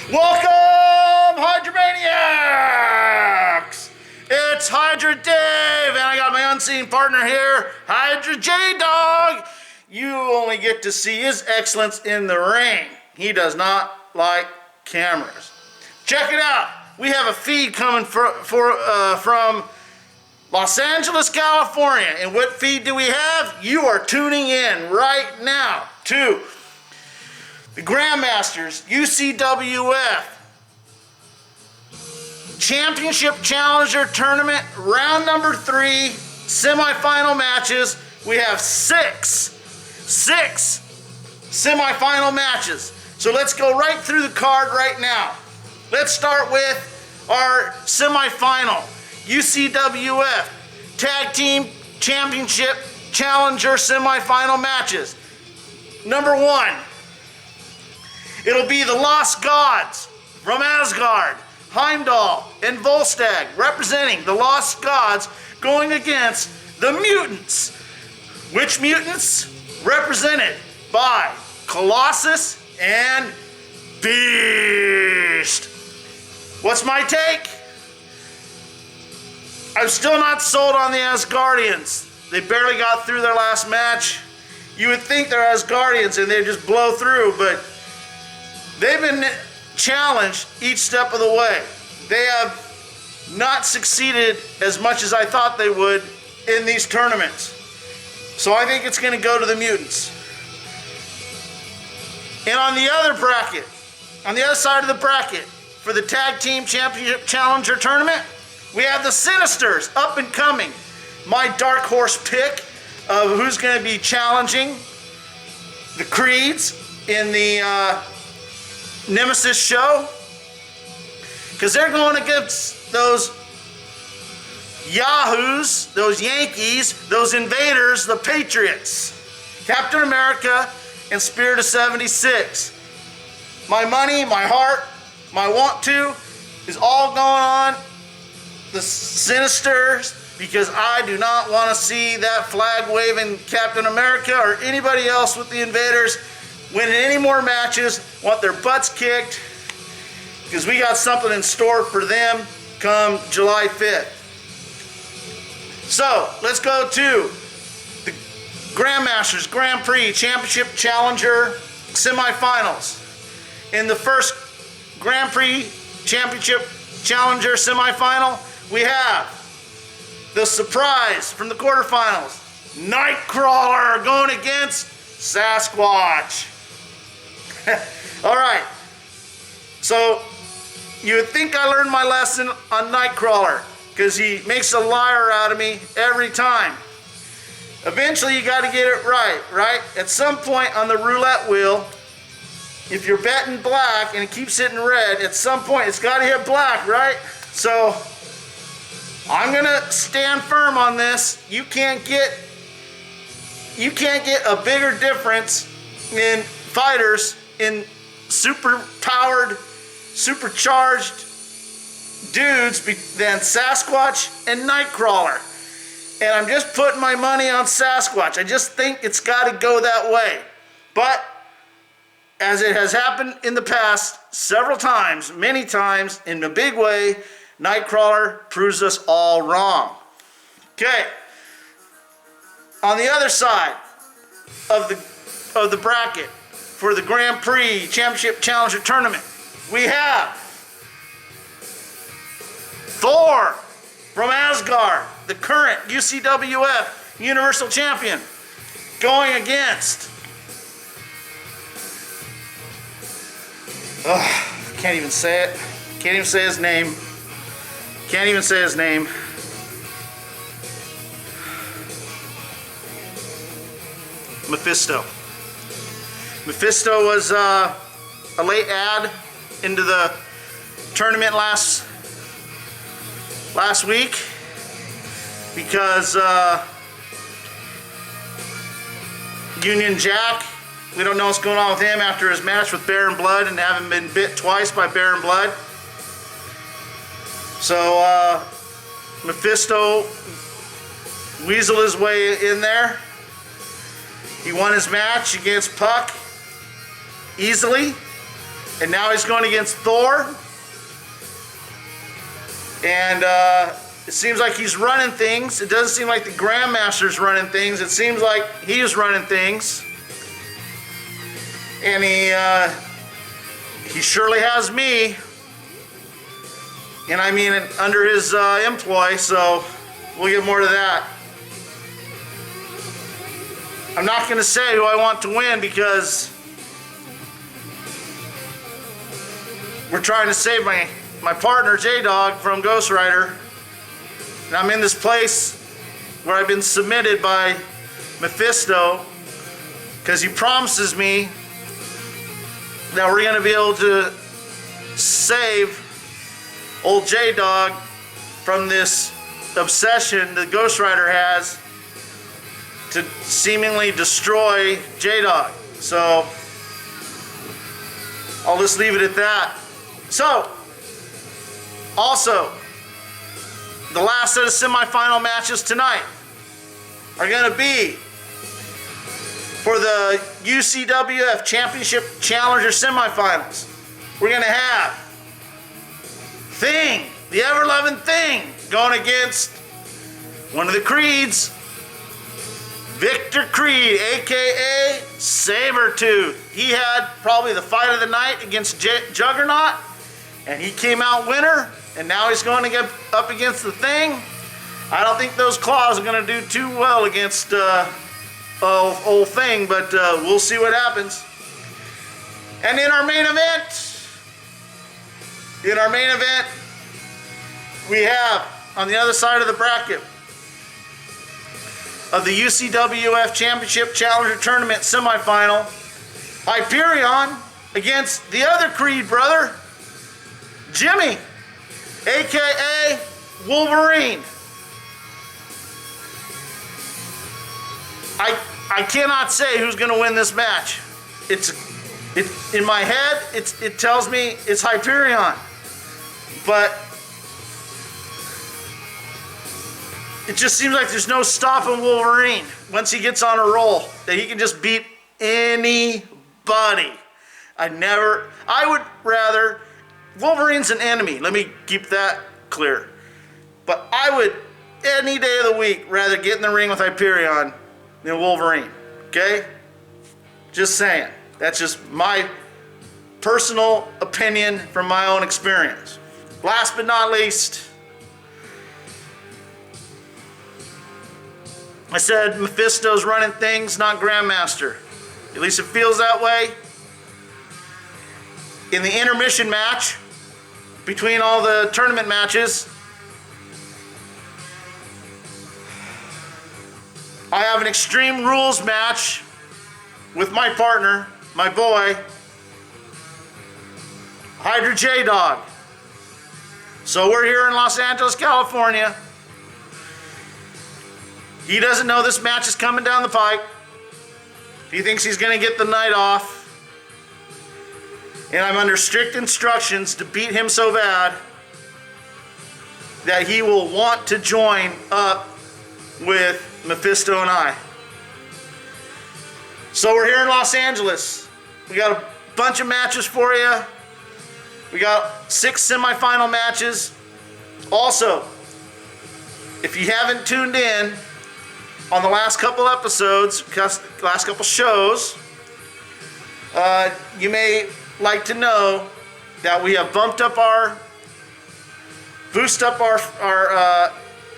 Welcome, Hydramaniacs! It's Hydra Dave, and I got my unseen partner here, Hydra J-Dog. You only get to see his excellence in the ring. He does not like cameras. Check it out. We have a feed coming from Los Angeles, California. And what feed do we have? You are tuning in right now to the Grandmasters UCWF Championship Challenger Tournament, round number 3, semifinal matches. We have six semifinal matches. So let's go right through the card right now. Let's start with our semifinal UCWF Tag Team Championship Challenger semifinal matches. Number 1, it'll be the Lost Gods from Asgard, Heimdall and Volstagg, representing the Lost Gods, going against the Mutants. Which Mutants? Represented by Colossus and Beast. What's my take? I'm still not sold on the Asgardians. They barely got through their last match. You would think they're Asgardians and they'd just blow through, but they've been challenged each step of the way. They have not succeeded as much as I thought they would in these tournaments. So I think it's going to go to the Mutants. And on the other bracket, on the other side of the bracket, for the Tag Team Championship Challenger Tournament, we have the Sinisters, up and coming. My dark horse pick of who's going to be challenging the Creeds in the Nemesis show. Because they're going against those Yahoos, those Yankees, those invaders, the Patriots. Captain America and Spirit of 76. My money, my heart, my want to is all going on the Sinisters, because I do not want to see that flag waving Captain America or anybody else with the invaders winning any more matches. Want their butts kicked, because we got something in store for them come July 5th. So let's go to the Grandmasters Grand Prix Championship Challenger semifinals. In the first Grand Prix Championship Challenger semifinal, we have the surprise from the quarterfinals, Nightcrawler going against Sasquatch. All right, so you would think I learned my lesson on Nightcrawler, because he makes a liar out of me every time. Eventually you got to get it right? At some point on the roulette wheel, if you're betting black and it keeps hitting red, at some point it's got to hit black, right? So I'm gonna stand firm on this. You can't get a bigger difference in fighters, in superpowered, supercharged dudes than Sasquatch and Nightcrawler. And I'm just putting my money on Sasquatch. I just think it's got to go that way. But as it has happened in the past several times, many times, in a big way, Nightcrawler proves us all wrong. Okay. On the other side of the bracket for the Grand Prix Championship Challenger Tournament, we have Thor from Asgard, the current UCWF Universal Champion, going against can't even say it. Can't even say his name. Can't even say his name. Mephisto. Mephisto was a late add into the tournament last week, because Union Jack, we don't know what's going on with him after his match with Baron Blood and having been bit twice by Baron Blood. So Mephisto weaseled his way in there. He won his match against Puck easily. And now he's going against Thor. And it seems like he's running things. It doesn't seem like the Grandmaster's running things. It seems like he's running things. And he surely has me. And I mean under his employ, so we'll get more to that. I'm not going to say who I want to win because we're trying to save my partner, J-Dog, from Ghost Rider. And I'm in this place where I've been submitted by Mephisto because he promises me that we're going to be able to save old J-Dog from this obsession that Ghost Rider has to seemingly destroy J-Dog. So I'll just leave it at that. So, also, the last set of semifinal matches tonight are going to be for the UCWF Championship Challenger Semifinals. We're going to have Thing, the ever-loving Thing, going against one of the Creeds, Victor Creed, aka Sabretooth. He had probably the fight of the night against Juggernaut, and he came out winner, and now he's going to get up against the Thing. I don't think those claws are going to do too well against old Thing, but we'll see what happens. And in our main event, we have on the other side of the bracket of the UCWF Championship Challenger Tournament semifinal, HYPERION against the other Creed brother, Jimmy, aka Wolverine. I cannot say who's going to win this match. It's in my head. It tells me it's HYPERION, but it just seems like there's no stopping Wolverine once he gets on a roll. That he can just beat anybody. I would rather. Wolverine's an enemy. Let me keep that clear. But I would any day of the week rather get in the ring with HYPERION than Wolverine. Okay? Just saying. That's just my personal opinion from my own experience. Last but not least, I said Mephisto's running things, not Grandmaster. At least it feels that way. In the intermission match, between all the tournament matches, I have an Extreme Rules match with my partner, my boy, HYDRA J-Dog. So we're here in Los Angeles, California. He doesn't know this match is coming down the pike. He thinks he's going to get the night off. And I'm under strict instructions to beat him so bad that he will want to join up with Mephisto and I. So we're here in Los Angeles. We got a bunch of matches for you. We got 6 semifinal matches. Also, if you haven't tuned in on the last couple episodes, last couple shows, you may like to know that we have boosted up our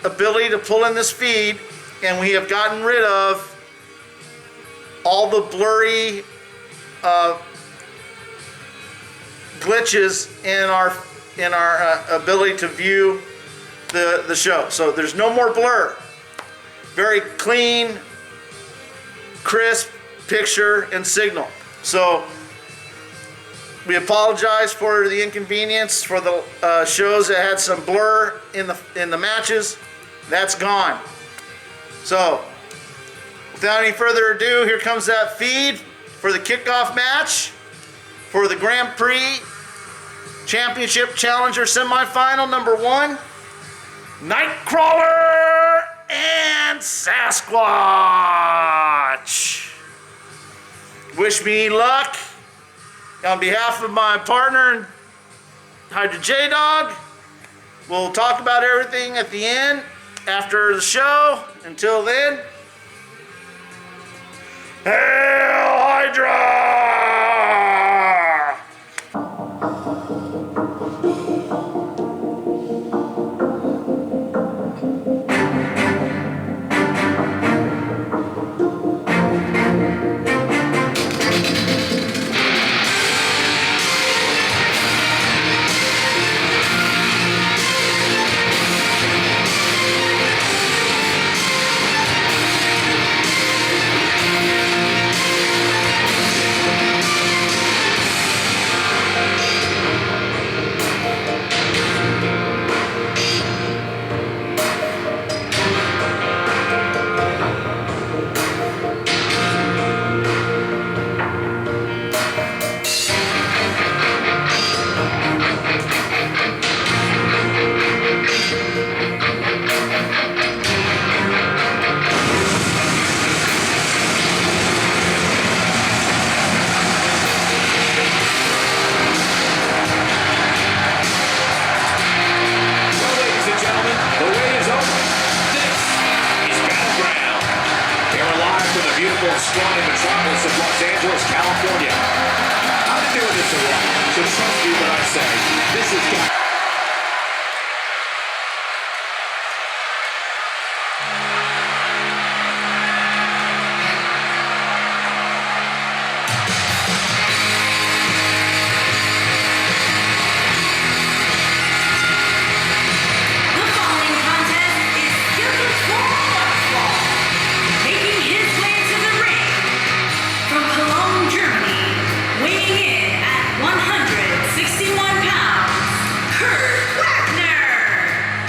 ability to pull in this feed, and we have gotten rid of all the blurry glitches in our ability to view the show. So there's no more blur. Very clean, crisp picture and signal. So we apologize for the inconvenience for the shows that had some blur in the matches. That's gone. So without any further ado, here comes that feed for the kickoff match for the Grand Prix Championship Challenger Semifinal number 1. Nightcrawler and Sasquatch. Wish me luck. On behalf of my partner, HYDRA J-Dog, we'll talk about everything at the end, after the show. Until then, Hail HYDRA! Sprawling metropolis of Los Angeles, California. I've been doing this a while, so trust me when I say this is got.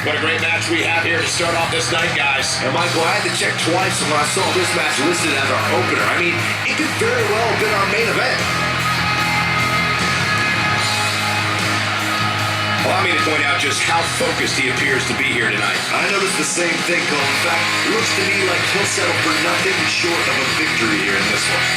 What a great match we have here to start off this night, guys. And Michael, I had to check twice when I saw this match listed as our opener. I mean, it could very well have been our main event. Allow me to point out just how focused he appears to be here tonight. I noticed the same thing, Cole. In fact, it looks to me like he'll settle for nothing short of a victory here in this one.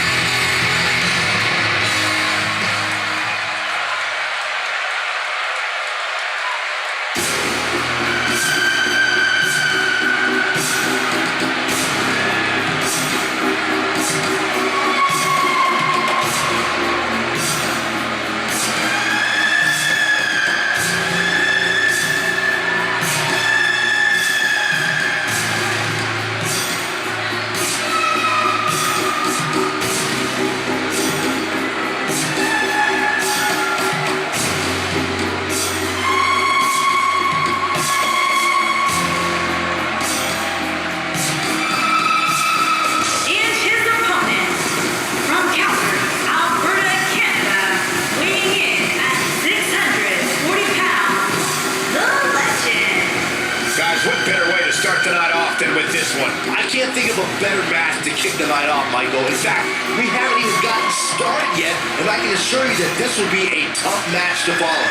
I can't think of a better match to kick the night off, Michael. In fact, we haven't even gotten started yet, and I can assure you that this will be a tough match to follow.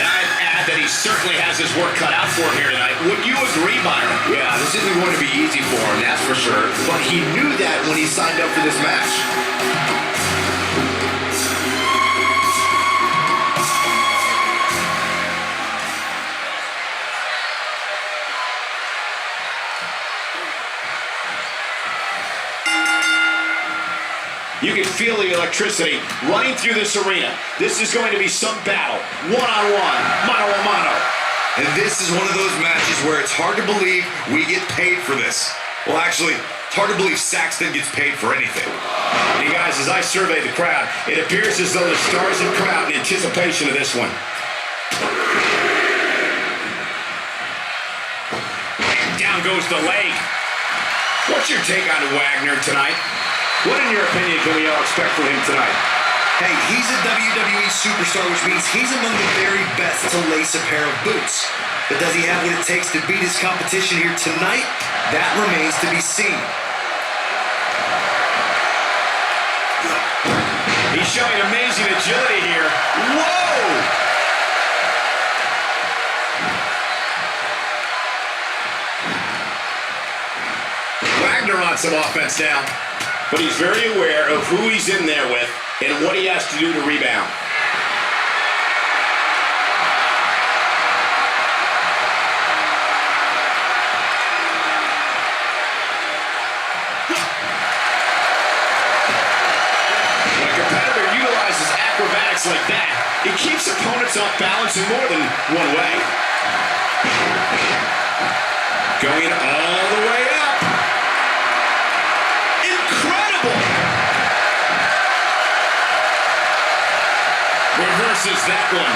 And I'd add that he certainly has his work cut out for him here tonight. Would you agree, Byron? Yeah, this isn't going to be easy for him, that's for sure. But he knew that when he signed up for this match. You can feel the electricity running through this arena. This is going to be some battle, one-on-one, mano-a-mano. And this is one of those matches where it's hard to believe we get paid for this. Well, actually, it's hard to believe Saxton gets paid for anything. Hey guys, as I survey the crowd, it appears as though the stars have come out in anticipation of this one. And down goes the leg. What's your take on Wagner tonight? What, in your opinion, can we all expect from him tonight? Hey, he's a WWE superstar, which means he's among the very best to lace a pair of boots. But does he have what it takes to beat his competition here tonight? That remains to be seen. He's showing amazing agility here. Whoa! Wagner on some offense now. but he's very aware of who he's in there with and what he has to do to rebound. When a competitor utilizes acrobatics like that, it keeps opponents off balance in more than one way. Going all the way up. Incredible! Reverses that one.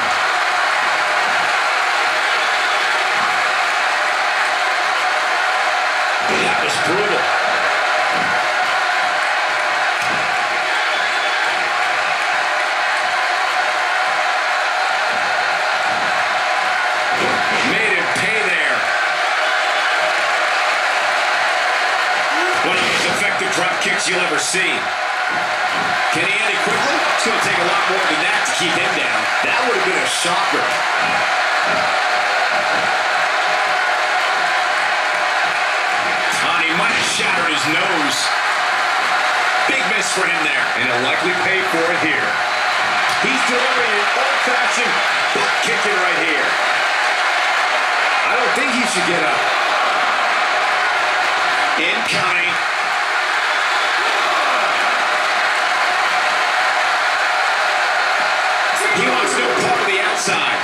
That was brutal. Made him pay there. One of the most effective drop kicks you'll ever see. Can he end it quickly? It's going to take a lot more than that to keep him down. That would have been a shocker. He might have shattered his nose. Big miss for him there. And he'll likely pay for it here. He's delivering an old-fashioned butt kicking right here. I don't think he should get up. In counting. He wants no part of the outside.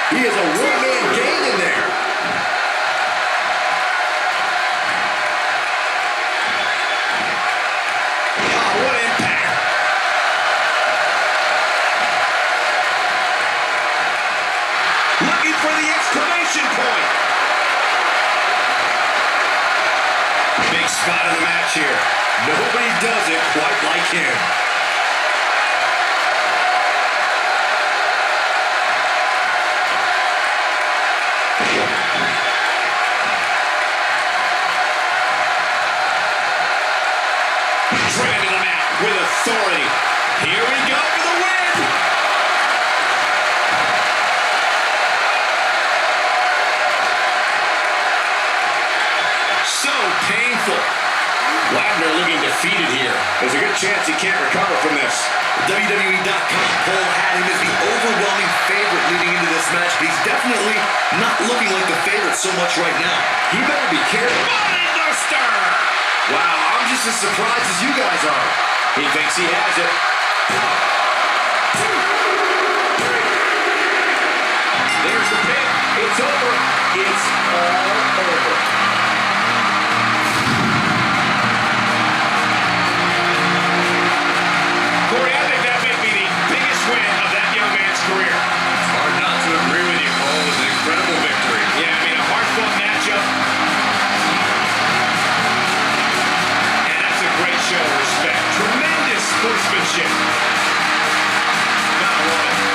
He is a one-man gang in there. Oh, what impact. Looking for the exclamation point. Big spot in the match here. Nobody does it quite like him. Driven to the mat with authority. Here we go for the win. So painful. Wagner looking defeated here. There's a good chance he can't recover from this. The WWE.com poll had him as the overwhelming favorite leading into this match, but he's definitely not looking like the favorite so much right now. He better be careful. Buster! Wow, I'm just as surprised as you guys are. He thinks he has it. 1, 2, 3. There's the pin. It's over. It's all over. Corey, I think that may be the biggest win of that young man's career. It's hard not to agree with you, Cole. It was an incredible victory. Yeah, I mean, a hard-fought matchup. And that's a great show of respect. Tremendous sportsmanship. Gotta love it.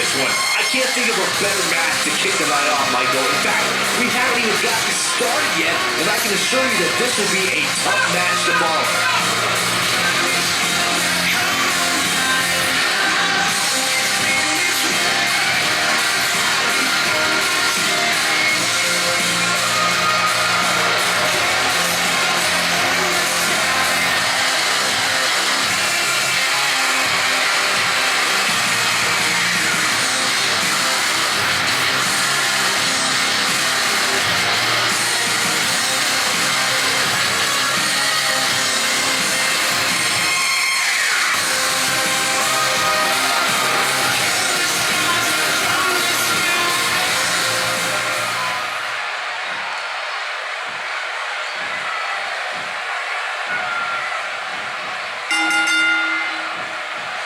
this one. I can't think of a better match to kick the night off, Michael. In fact, we haven't even gotten started yet, and I can assure you that this will be a tough match to follow.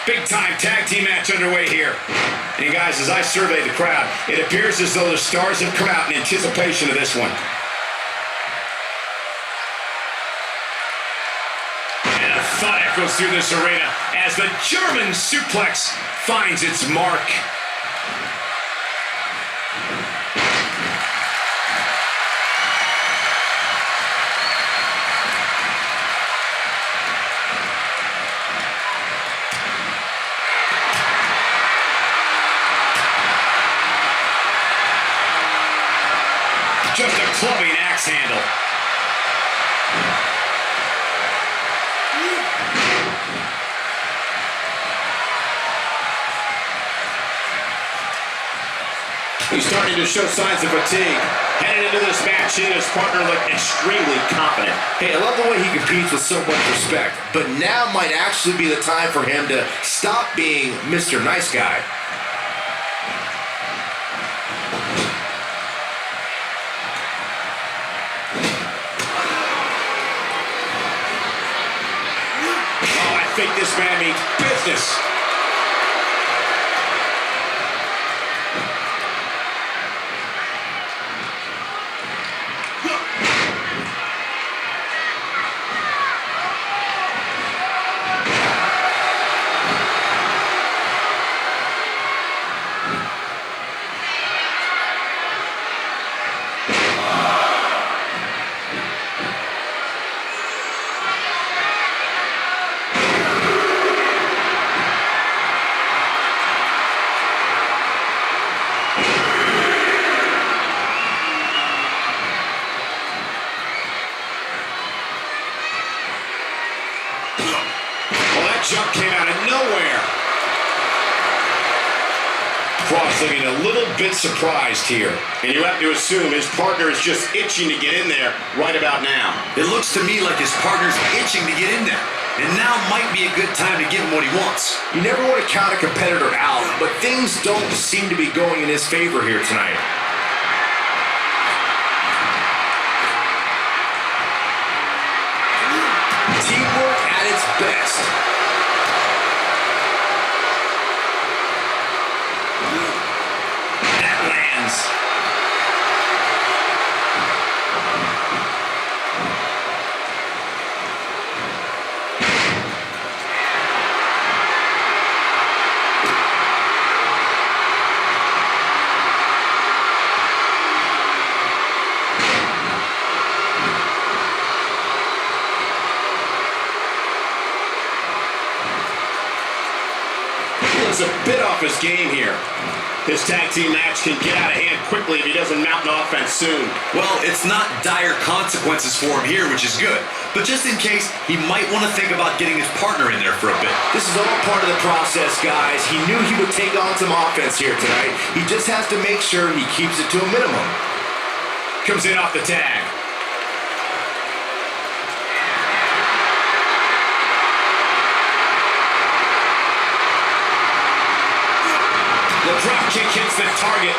Big-time tag team match underway here. And guys, as I survey the crowd, it appears as though the stars have come out in anticipation of this one. And a thought echoes through this arena as the German suplex finds its mark. Just a clubbing axe handle. He's starting to show signs of fatigue. Headed into this match, he and his partner look extremely confident. Hey, I love the way he competes with so much respect, but now might actually be the time for him to stop being Mr. Nice Guy. I think this man means business. Jump came out of nowhere. Cross looking a little bit surprised here. And you have to assume his partner is just itching to get in there right about now. It looks to me like his partner's itching to get in there. And now might be a good time to give him what he wants. You never want to count a competitor out, but things don't seem to be going in his favor here tonight. Teamwork at its best. A bit off his game here. This tag team match can get out of hand quickly if he doesn't mount an offense soon. Well, it's not dire consequences for him here, which is good. But just in case, he might want to think about getting his partner in there for a bit. This is all part of the process, guys. He knew he would take on some offense here tonight. He just has to make sure he keeps it to a minimum. Comes in off the tag. The drop kick hits the target.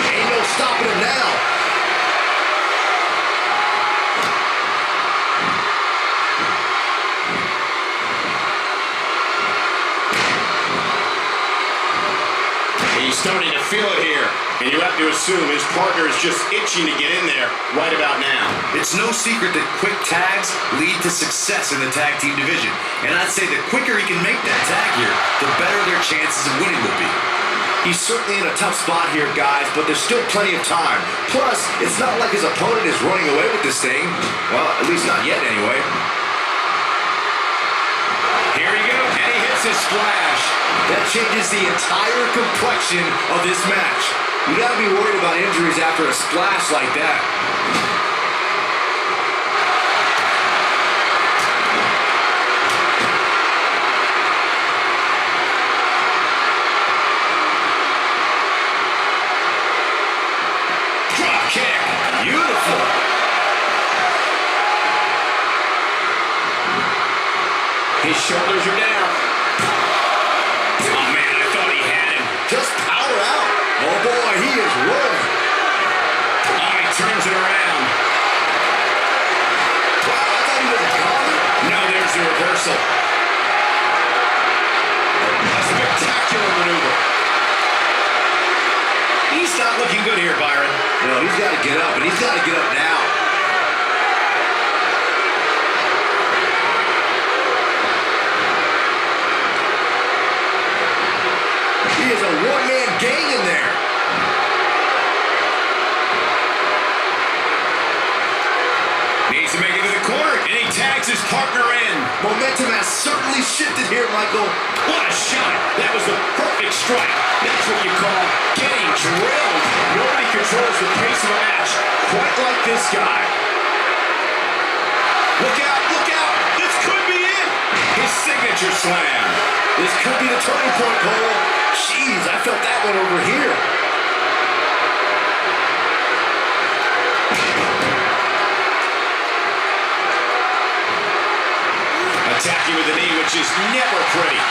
Ain't no stopping him now. He's starting to feel it here. And you have to assume his partner is just itching to get in there right about now. It's no secret that quick tags lead to success in the tag team division. And I'd say the quicker he can make that tag here, the better their chances of winning will be. He's certainly in a tough spot here, guys, but there's still plenty of time. Plus, it's not like his opponent is running away with this thing. Well, at least not yet, anyway. Here he goes, and he hits his splash. That changes the entire complexion of this match. You gotta be worried about injuries after a splash like that. Drop kick. Beautiful. His shoulders are down. Oh, man, I thought he had him. Just power out. Oh, boy, he is rolling. Oh, he turns it around. Wow, I thought he was a goner. No, there's the reversal. A spectacular maneuver. He's not looking good here, Byron. No, he's got to get up, and he's got to get up now. He is a one-man gang in there. Needs to make it to the corner, and he tags his partner in. Momentum has certainly shifted here, Michael. What a shot. That was the perfect strike. That's what you call getting drilled. Nobody controls the pace of a match quite like this guy. Look out, look out. This could be it. His signature slam. This could be the turning point, Cole. Jeez, I felt that one over here. Attacking with the knee, which is never pretty.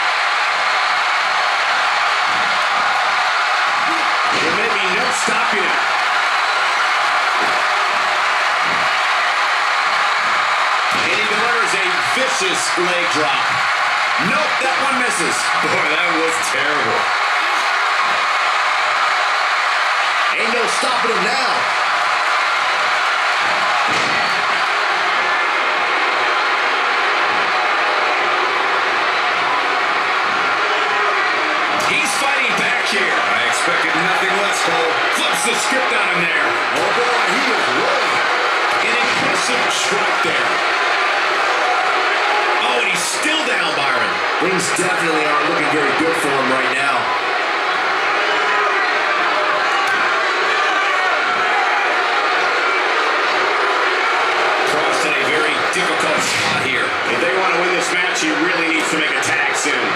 There may be no stopping it. And he delivers a vicious leg drop. Nope, that one misses. Boy, that was terrible. Ain't no stopping him now. He's fighting back here. I expected nothing less, Cole. Flips the script on him there. Oh, boy, he is rolling. An impressive strike there. Oh, and he's still down, Byron. Things definitely aren't looking very good for him right now. Crossed in a very difficult spot here. If they want to win this match, he really needs to make a tag soon.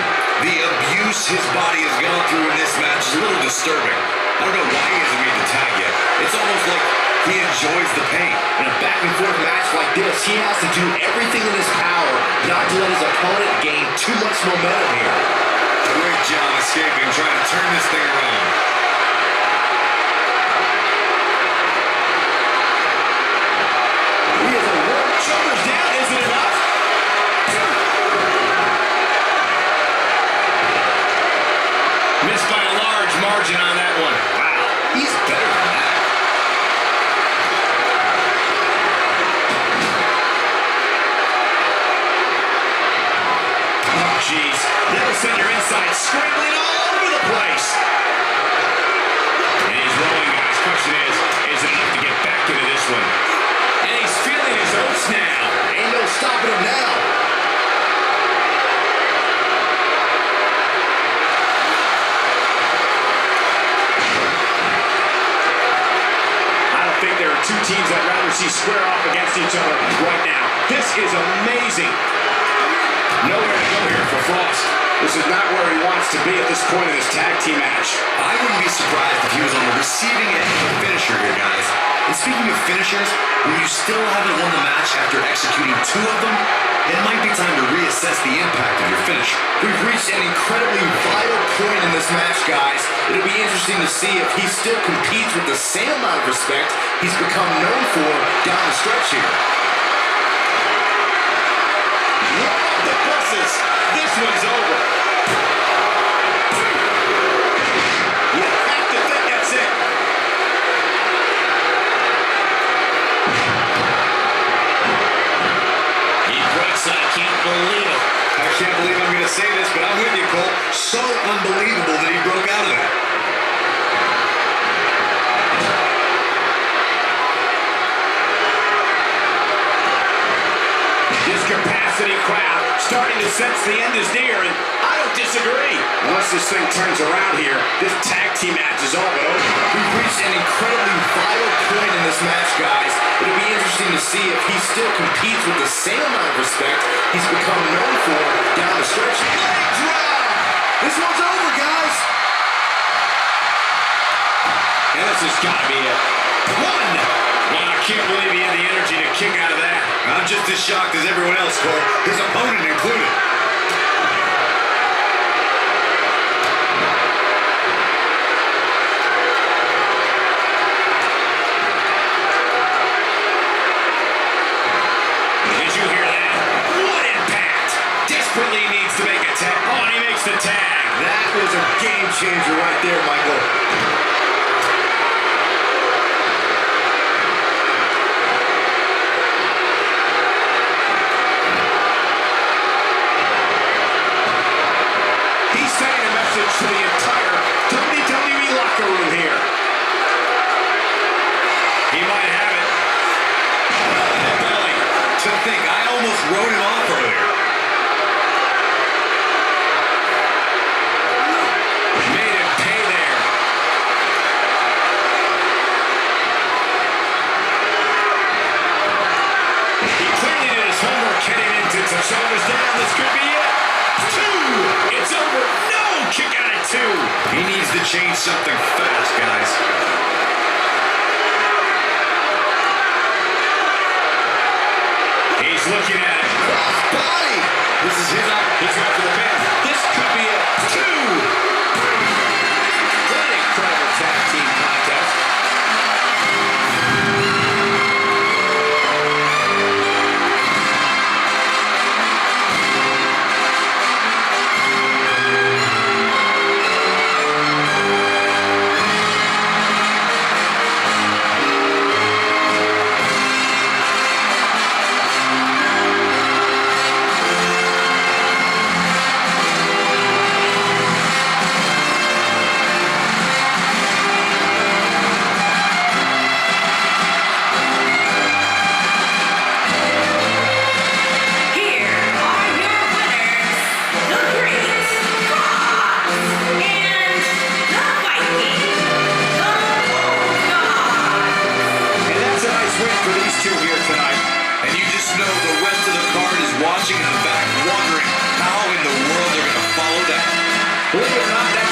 The abuse his body has gone through in this match is a little disturbing. I don't know why he hasn't made the tag yet. It's almost like he enjoys the pain. In a back-and-forth match like this, he has to do everything in his power not to let his opponent gain too much momentum here. Great job escaping, trying to turn this thing around. He is a world shoulders down. Is it enough? Missed by a large margin on that one. Wow, he's better than that. Oh, jeez. That'll send your insides scrambling all over the place. And he's rolling, guys. Question is it enough to get back into this one? And he's feeling his oats now. Ain't no stopping him now. I don't think there are two teams I'd rather see square off against each other right now. This is amazing. Nowhere to go here for Frost. This is not where he wants to be at this point in this tag team match. I wouldn't be surprised if he was on the receiving end of a finisher here, guys. And speaking of finishers, when you still haven't won the match after executing 2 of them, it might be time to reassess the impact of your finisher. We've reached an incredibly vital point in this match, guys. It'll be interesting to see if he still competes with the same amount of respect he's become known for down the stretch here. Roll up the buses. This one's over. You have to think that's it. so unbelievable that he broke out of that. This capacity crowd starting to sense the end is near, and I don't disagree. Once this thing turns around here, this tag team match is all but over. We've reached an incredibly vital point in this match, guys. It'll be interesting to see if he still competes with the same amount of respect he's become known for down the stretch. Leg drop! This one's over, guys! And this has got to be it. One! Well, I can't believe he had the energy to kick out of that. I'm just as shocked as everyone else, Cole, his opponent included. Did you hear that? What impact! Desperately needs to make a tag. Oh, and he makes the tag. That was a game changer right there, Michael. To the entire WWE locker room here. He might have it. Belly. To think, I almost wrote him off earlier. Made him pay there. He clearly did his homework heading into the shoulders down. This could be it. 2. It's over. No! Kick out at 2. He needs to change something fast, guys. He's looking at it. Body! This is his out. He's going for the pin. This could be a 2. What an incredible tag team contest.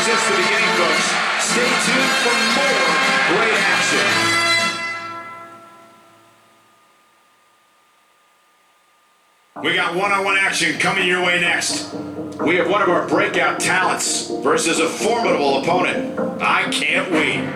The beginning, folks. Stay tuned for more great action. We got one-on-one action coming your way next. We have one of our breakout talents versus a formidable opponent. I can't wait.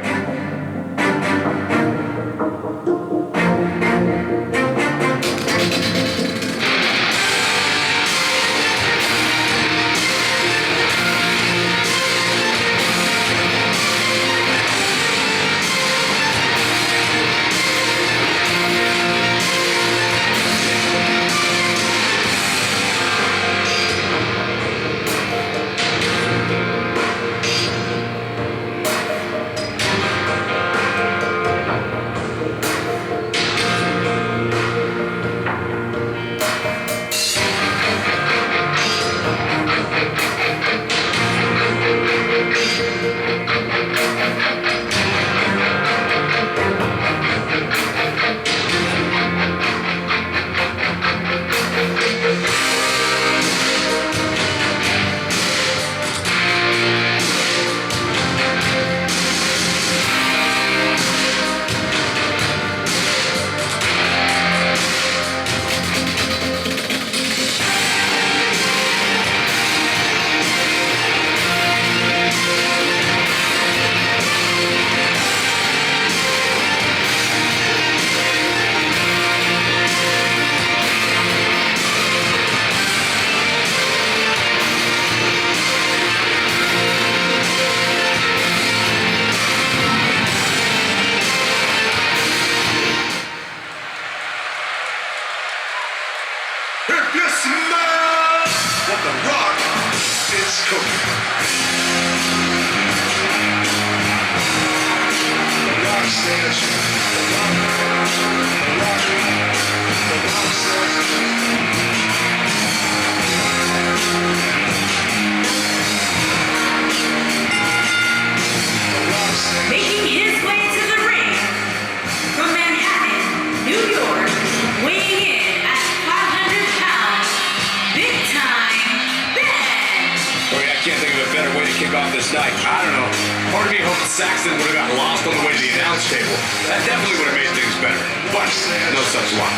If you smell what the Rock is cooking. Making his way to the ring from Manhattan, New York, weighing in at 500 pounds, Big Time Ben. Oh yeah, I can't think of a better way to kick off this night. I don't know. Part of me hoped Saxton would have gotten lost on the way to the announce table. That definitely would have made things better. But no such luck.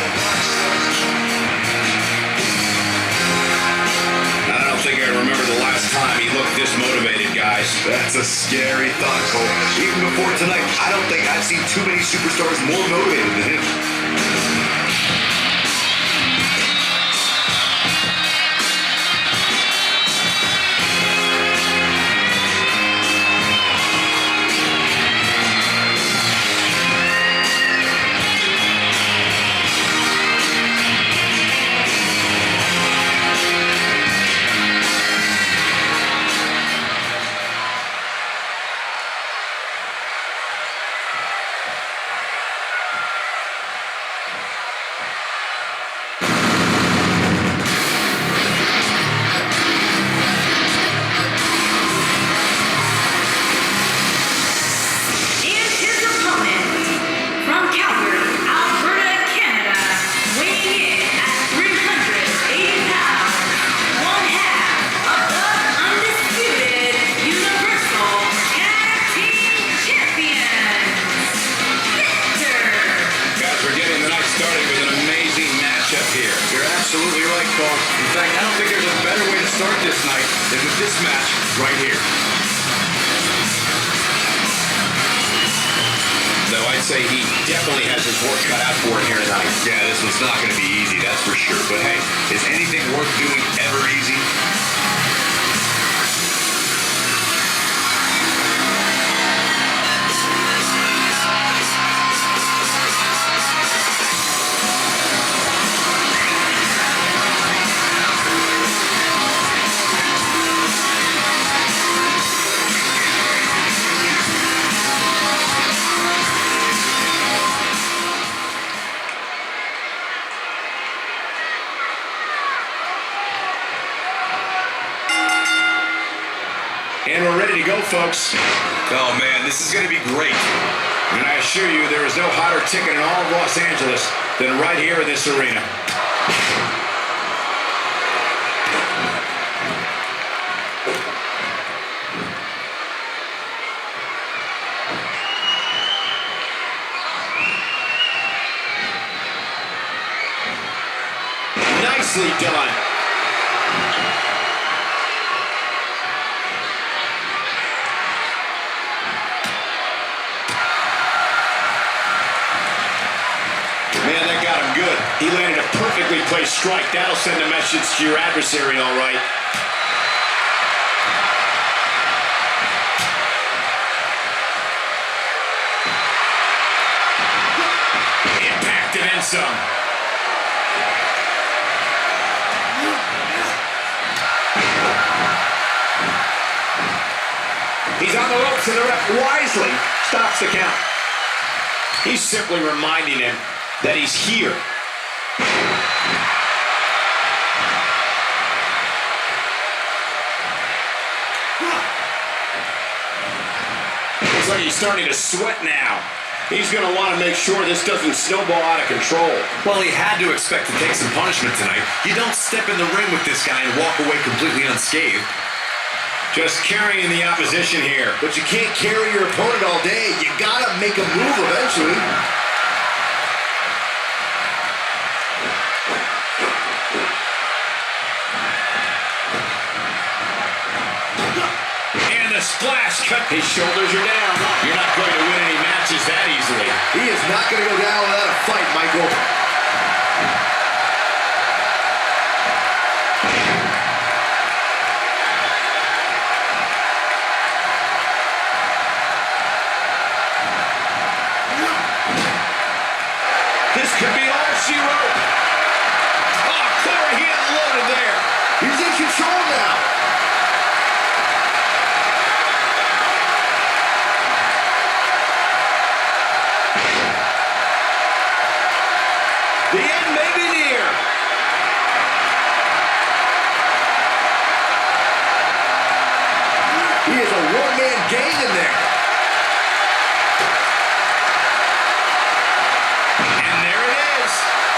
I don't think I remember the last time he looked this motivated, guys. That's a scary thought, Cole. Even before tonight, I don't think I've seen too many superstars more motivated than him. And his opponent from Calgary, Alberta, Canada, weighing in at 380 pounds, one half of the undisputed Universal Tag Team Champions, Victor. Guys, we're getting the night started with an amazing matchup here. You're absolutely right, Cole. In fact, I don't think there's a better way to start this night than with this match right here. Though I'd say he definitely has his work cut out for him here tonight. Yeah, this one's not going to be easy, that's for sure. But hey, is anything worth doing ever easy? And we're ready to go, folks. Oh, man, this is going to be great. And I assure you, there is no hotter ticket in all of Los Angeles than right here in this arena. Nicely done. Man, that got him good. He landed a perfectly placed strike. That'll send a message to your adversary, all right. Impact and then some. He's on the ropes and the ref wisely stops the count. He's simply reminding him that he's here. Looks like he's starting to sweat now. He's going to want to make sure this doesn't snowball out of control. Well, he had to expect to take some punishment tonight. You don't step in the ring with this guy and walk away completely unscathed. Just carrying the opposition here. But you can't carry your opponent all day. You gotta make a move eventually. And the splash cut. His shoulders are down. You're not going to win any matches that easily. He is not gonna go down without a fight, Michael. This could be all she wrote. Oh, Corey, he unloaded there. He's in control now.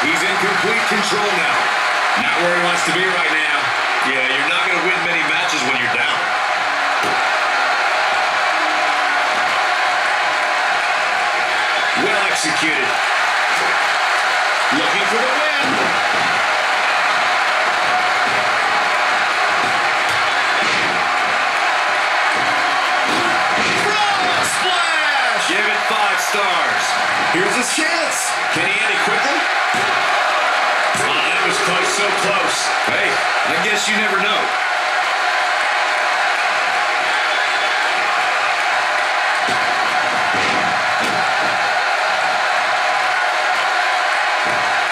He's in complete control now. Not where he wants to be right now. Yeah, you're not going to win many matches when you're down. Well executed. Looking for the win. Frog splash! Give it 5 stars. Here's his chance. Can he end it quickly? Oh, that was close, so close. Hey, I guess you never know.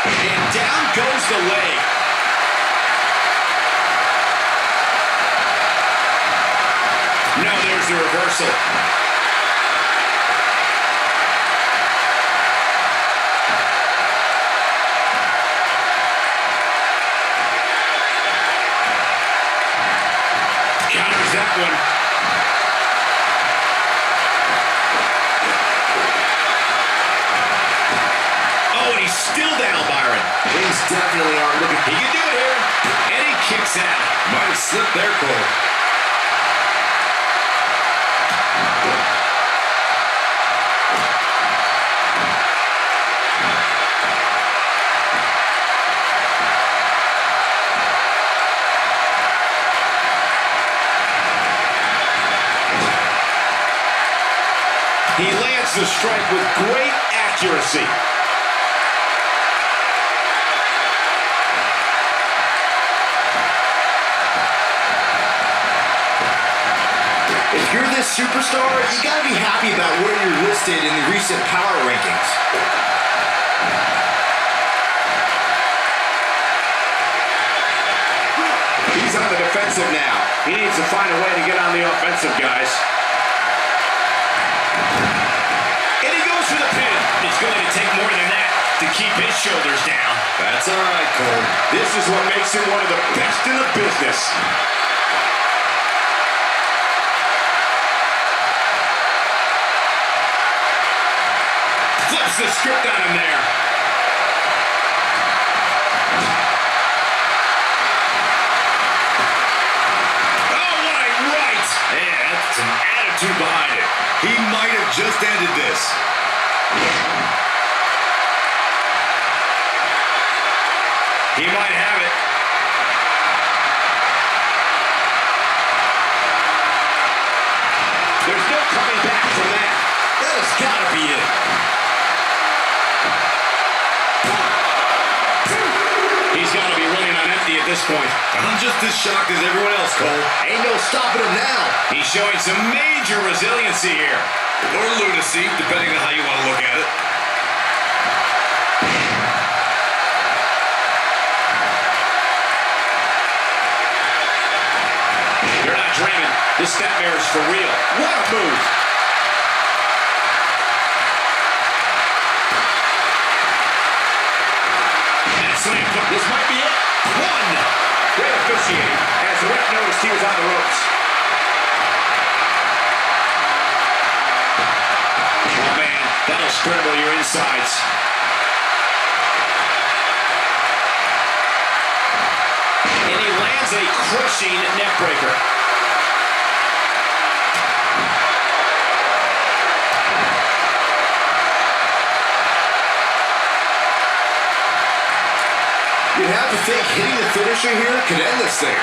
And down goes the leg. Now there's the reversal. Counters that one. Oh, and he's still down, Byron. Things definitely aren't looking. He can do it here. And he kicks out. Might have slipped there, Cole. He lands the strike with great accuracy. If you're this superstar, you gotta be happy about where you're listed in the recent power rankings. He's on the defensive now. He needs to find a way to get on the offensive, guys. And he goes for the pin. It's going to take more than that to keep his shoulders down. That's all right, Cole. This is what makes him one of the best in the business. Flips the script on him there. Oh, what a right. Man, that's some attitude behind it. He might have just ended this. He might have it. There's no coming back from that. That has gotta be it. He's got to be running on empty at this point. I'm just as shocked as everyone else, Cole. Ain't no stopping him now. He's showing some major resiliency here. Or lunacy, depending on how you want to look at it. You're not dreaming. This snapmare is for real. What a move. This might be it. One. Great officiating. As the ref noticed, he was on the ropes. Oh, man. That'll scramble your insides. And he lands a crushing neckbreaker. You'd have to think hitting the finisher here could end this thing.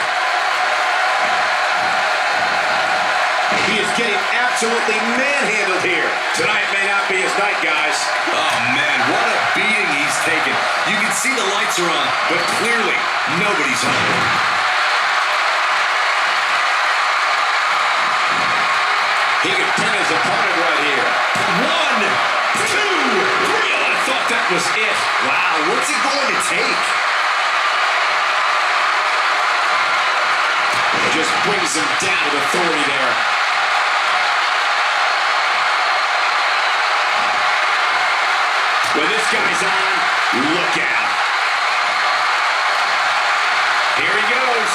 He is getting absolutely manhandled here. Tonight may not be his night, guys. Oh, man, what a beating he's taken. You can see the lights are on, but clearly nobody's home. He could pin his opponent right here. 1, 2, 3. Oh, I thought that was it. Wow, what's it going to take? Just brings him down with authority there. When this guy's on, look out. Here he goes.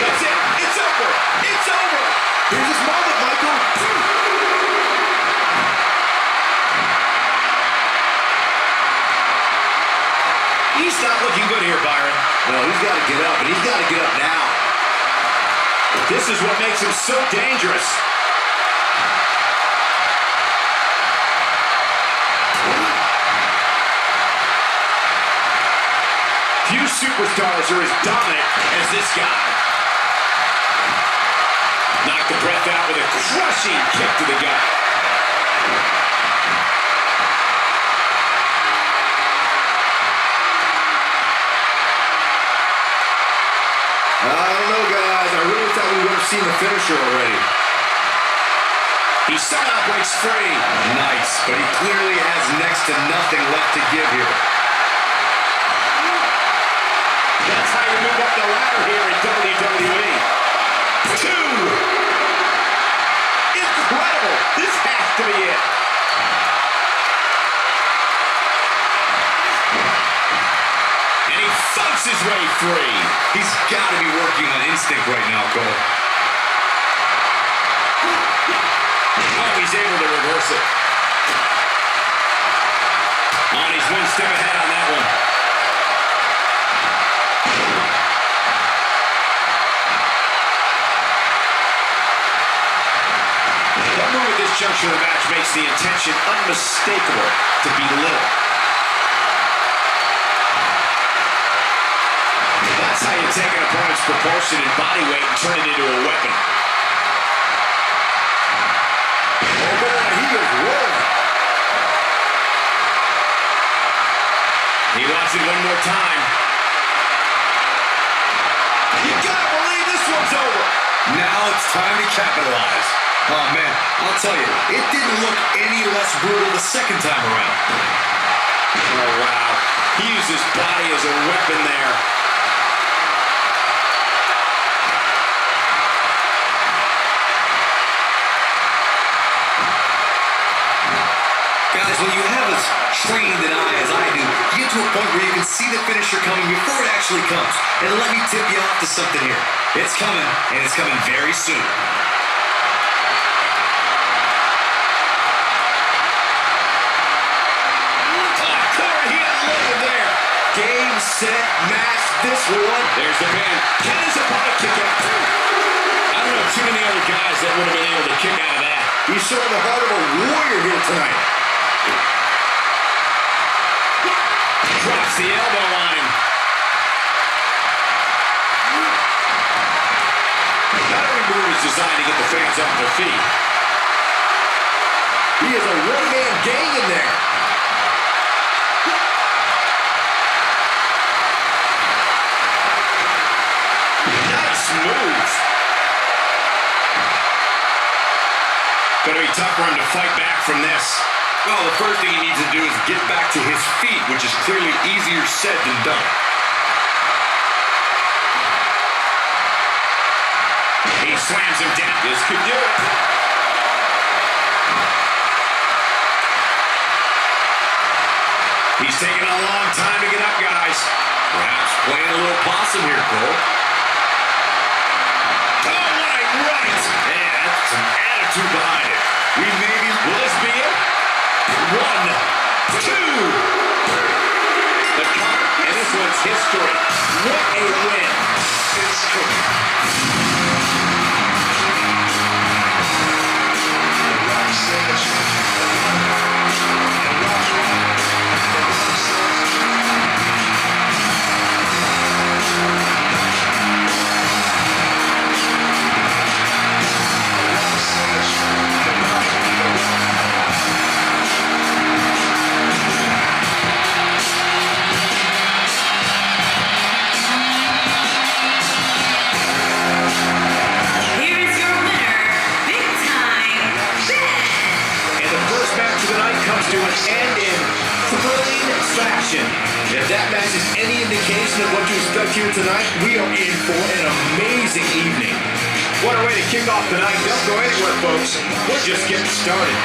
That's it. It's over. It's over. Here's his moment, Michael. He's not looking good here, Byron. No, he's got to get up, and he's got to get up now. This is what makes him so dangerous. Few superstars are as dominant as this guy. Knocked the breath out with a crushing kick to the gut. I don't know, guys. I really thought we would have seen the finisher already. He somehow breaks free. Nice, but he clearly has next to nothing left to give here. That's how you move up the ladder here in WWE. 2. Incredible. This has to be it. And he fights his way free. He's got to be working on instinct right now, Cole. Oh, he's able to reverse it. Oh, and he's one step ahead on that one. That move at this juncture of the match makes the intention unmistakable to belittle. That's how you take an opponent's proportion and body weight and turn it into a weapon. Oh boy, he is rolling. He wants it one more time. You gotta believe this one's over. Now it's time to capitalize. Oh man, I'll tell you, it didn't look any less brutal the second time around. Oh wow, he used his body as a weapon there. Guys, when you have as trained an eye as I do, you get to a point where you can see the finisher coming before it actually comes. And let me tip you off to something here. It's coming, and it's coming very soon. Game, set, match, this one. There's the pin. Can his opponent kick out too? I don't know too many other guys that would have been able to kick out of that. He's showing the heart of a warrior here tonight. Drops the elbow on him. Not every move is designed to get the fans off their feet. He is a one-man gang in there. Move. Gonna be tough for him to fight back from this. Well, the first thing he needs to do is get back to his feet, which is clearly easier said than done. He slams him down. This could do it. He's taking a long time to get up, guys. Perhaps playing a little possum here, Cole. Some attitude behind it. Will this be it? 1, 2. The cover, and this one's history. What a win. To an end in thrilling fashion. If that match is any indication of what to expect here tonight, we are in for an amazing evening. What a way to kick off the night. Don't go anywhere, folks. We're just getting started.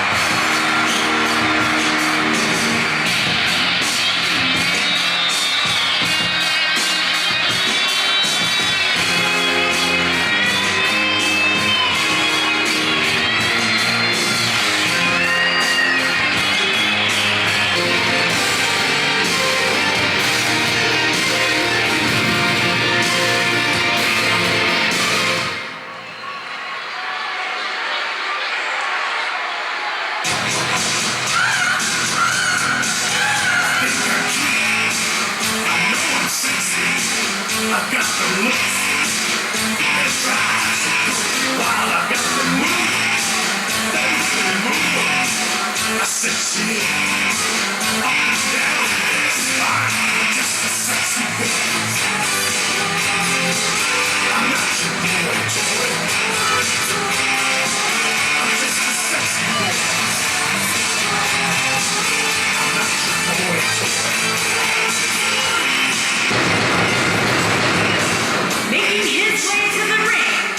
Making his way to the ring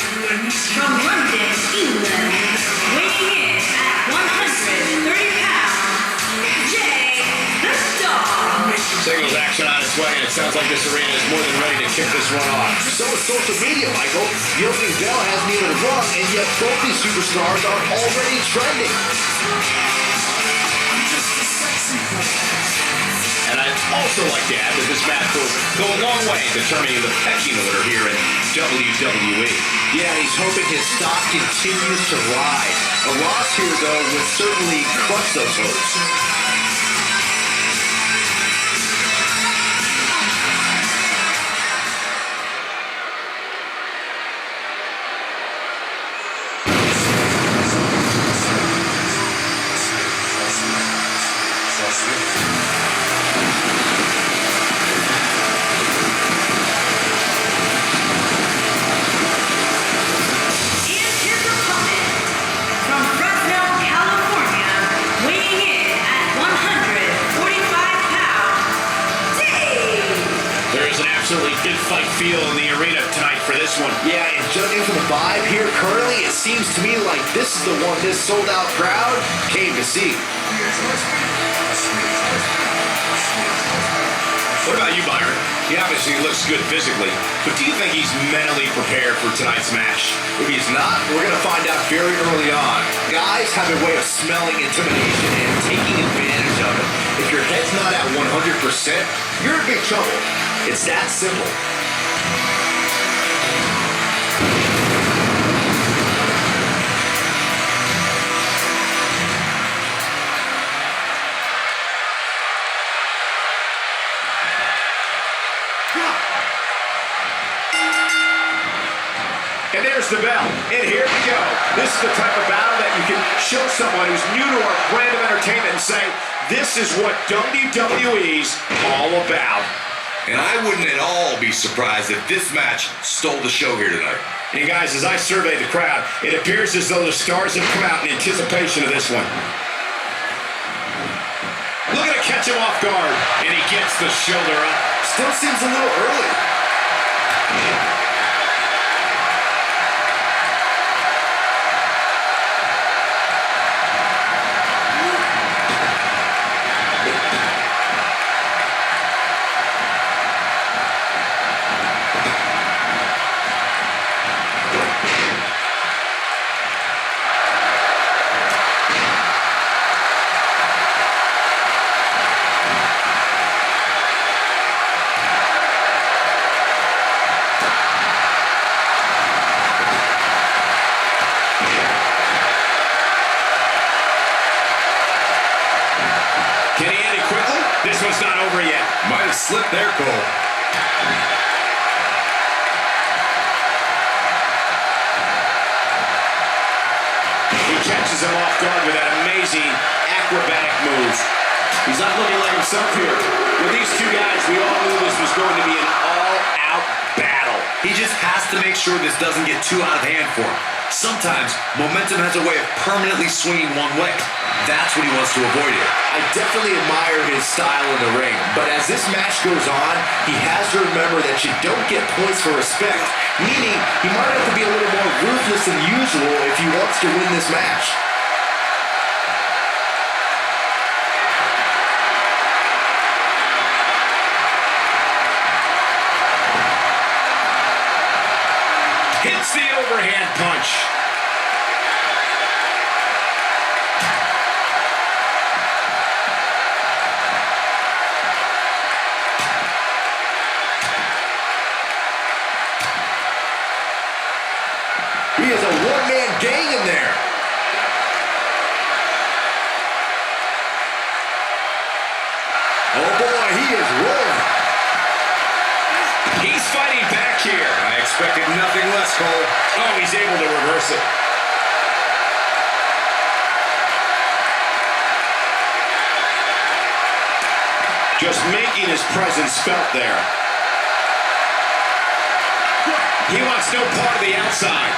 from London, England, weighing in at 130 pounds, Jay the Dog. Singles action on its way, and it sounds like this arena is more than ready to kick this one off. So is social media, Michael. The opening bell hasn't even rung, and yet both these superstars are already trending. And I'd also like to add that this match will go a long way in determining the pecking order here in WWE. Yeah, and he's hoping his stock continues to rise. A loss here, though, would certainly crush those hopes. And his opponent from Fresno, California, weighing in at 145 pounds, Dave. There is an absolutely big fight feel in the arena tonight for this one. Yeah, and judging from the vibe here currently, it seems to me like this is the one this sold-out crowd came to see. What about you, Byron? He obviously looks good physically, but do you think he's mentally prepared for tonight's match? If he's not, we're going to find out very early on. Guys have a way of smelling intimidation and taking advantage of it. If your head's not at 100%, you're in big trouble. It's that simple. And there's the bell. And here we go. This is the type of battle that you can show someone who's new to our brand of entertainment and say, this is what WWE's all about. And I wouldn't at all be surprised if this match stole the show here tonight. And guys, as I survey the crowd, it appears as though the stars have come out in anticipation of this one. Look at it catch him off guard. And he gets the shoulder up. Still seems a little early. Slip there, Cole. He catches him off guard with that amazing acrobatic move. He's not looking like himself here. With these two guys, we all knew this was going to be an all-out battle. He just has to make sure this doesn't get too out of hand for him. Sometimes, momentum has a way of permanently swinging one way. That's what he wants to avoid here. I definitely admire his style in the ring, but as this match goes on, he has to remember that you don't get points for respect, meaning he might have to be a little more ruthless than usual if he wants to win this match. Hits the overhand punch. He is a one-man gang in there. Oh boy, he is rolling. He's fighting back here. I expected nothing less, Cole. Oh, he's able to reverse it. Just making his presence felt there. He wants no part of the outside.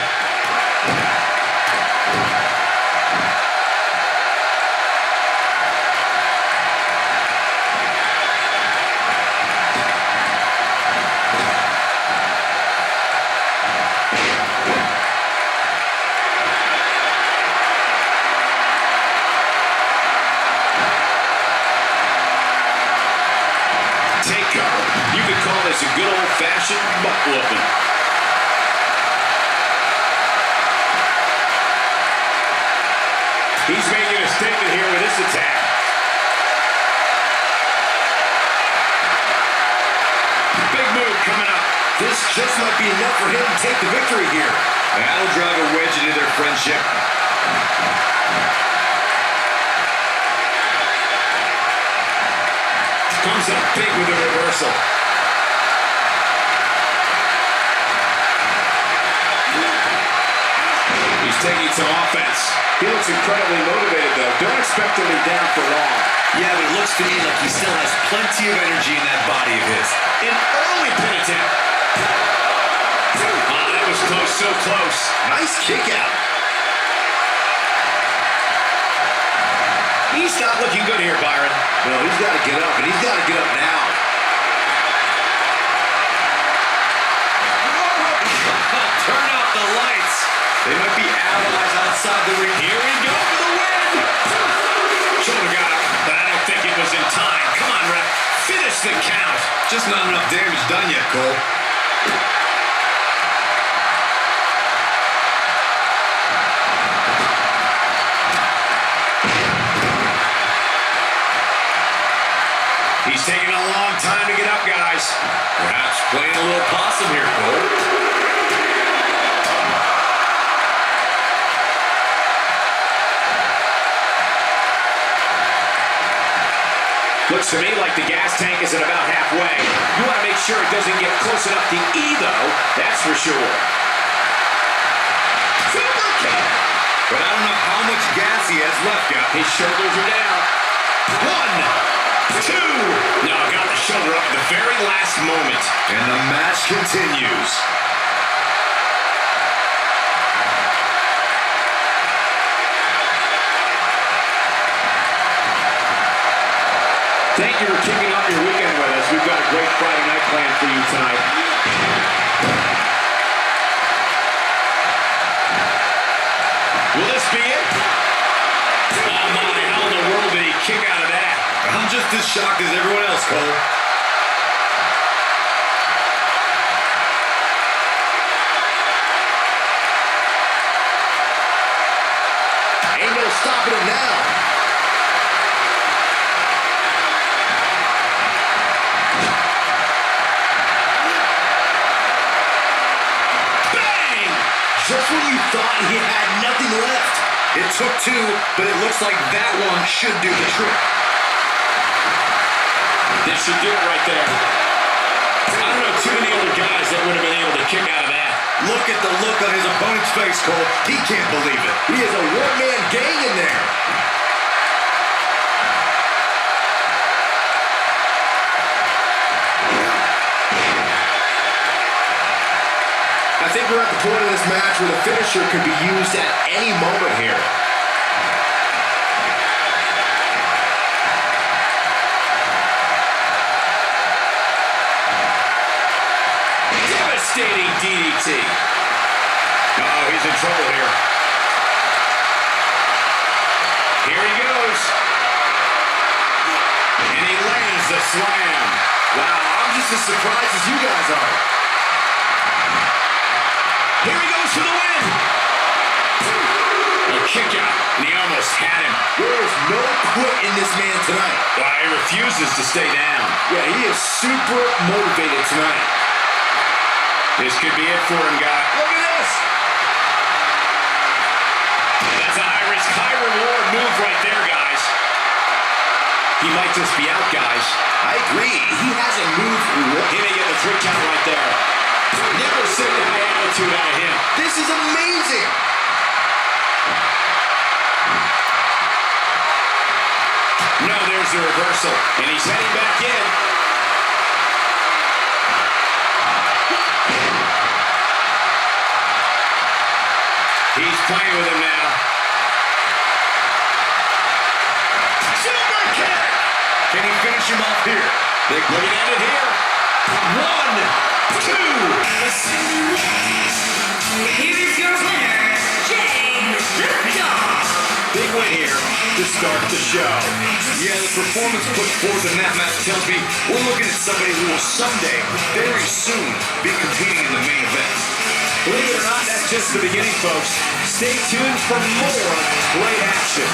Take cover. You could call this a good old-fashioned butt whooping. He's making a statement here with this attack. Big move coming up. This just might be enough for him to take the victory here. That'll drive a wedge into their friendship. Comes up big with a reversal. He's taking some offense. He looks incredibly motivated, though. Don't expect him to be down for long. Yeah, but it looks to me like he still has plenty of energy in that body of his. An early pin attempt. Oh, that was close, so close. Nice kick out. He's not looking good here, Byron. No, he's got to get up, and he's got to get up now. Turn out the lights. They might be allies outside the ring. Here we go for the win. Shoulder got up, but I don't think it was in time. Come on, ref. Finish the count. Just not enough damage done yet, Cole. He's taking a long time to get up, guys. Perhaps playing a little possum here, Cole. Looks to me like the gas tank is at about halfway. You want to make sure it doesn't get close enough to E, though. That's for sure. Super kick. But I don't know how much gas he has left, guys. His shoulders are down. 1, 2. No, got the shoulder up at the very last moment. And the match continues. Thank you for kicking off your weekend with us. We've got a great Friday night planned for you tonight. Will this be it? Oh my, how in the world did he kick out of that? I'm just as shocked as everyone else, Cole. Ain't no stopping him now. Just when you thought he had nothing left. It took 2, but it looks like that one should do the trick. This should do it right there. I don't know too many other guys that would have been able to kick out of that. Look at the look on his opponent's face, Cole. He can't believe it. He has a one-man gang in there. I think we're at the point of this match where the finisher could be used at any moment here. Devastating DDT. Oh, he's in trouble here. Here he goes. And he lands the slam. Wow, I'm just as surprised as you guys are. Here he goes for the win. A kick out, and he almost had him. There is no quit in this man tonight. Well, he refuses to stay down. Yeah, he is super motivated tonight. This could be it for him, guys. Look at this. That's a high-risk, high-reward move right there, guys. He might just be out, guys. I agree. He hasn't moved. He may get the 3 count right there. Never seen a high attitude out of him. This is amazing. No, there's the reversal, and he's heading back in. He's playing with him now. Super kick! Can he finish him off here? They put it at it here. 1, 2. Here is your winner, Jay the Dog. Big win here to start the show. Yeah, the performance put forth in that match tells me we're looking at somebody who will someday, very soon, be competing in the main event. Believe it or not, that's just the beginning, folks. Stay tuned for more great action.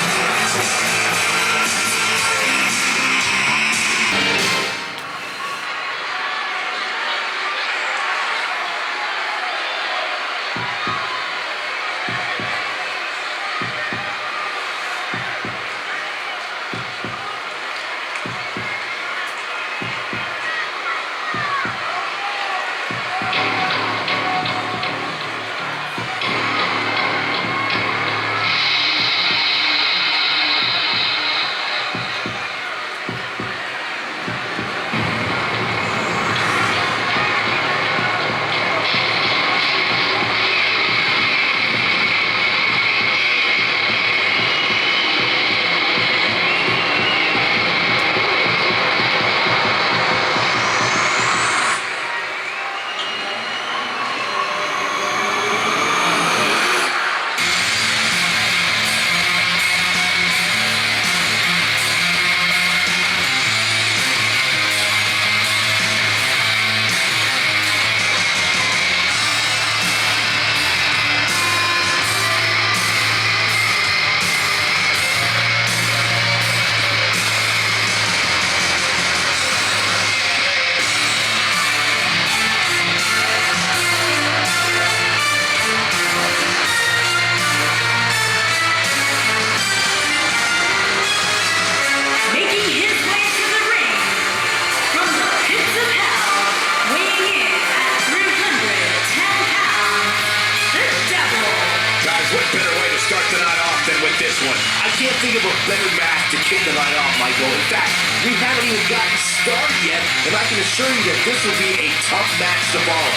Can't think of a better match to kick the night off, Michael. In fact, we haven't even gotten started yet, and I can assure you that this will be a tough match to follow.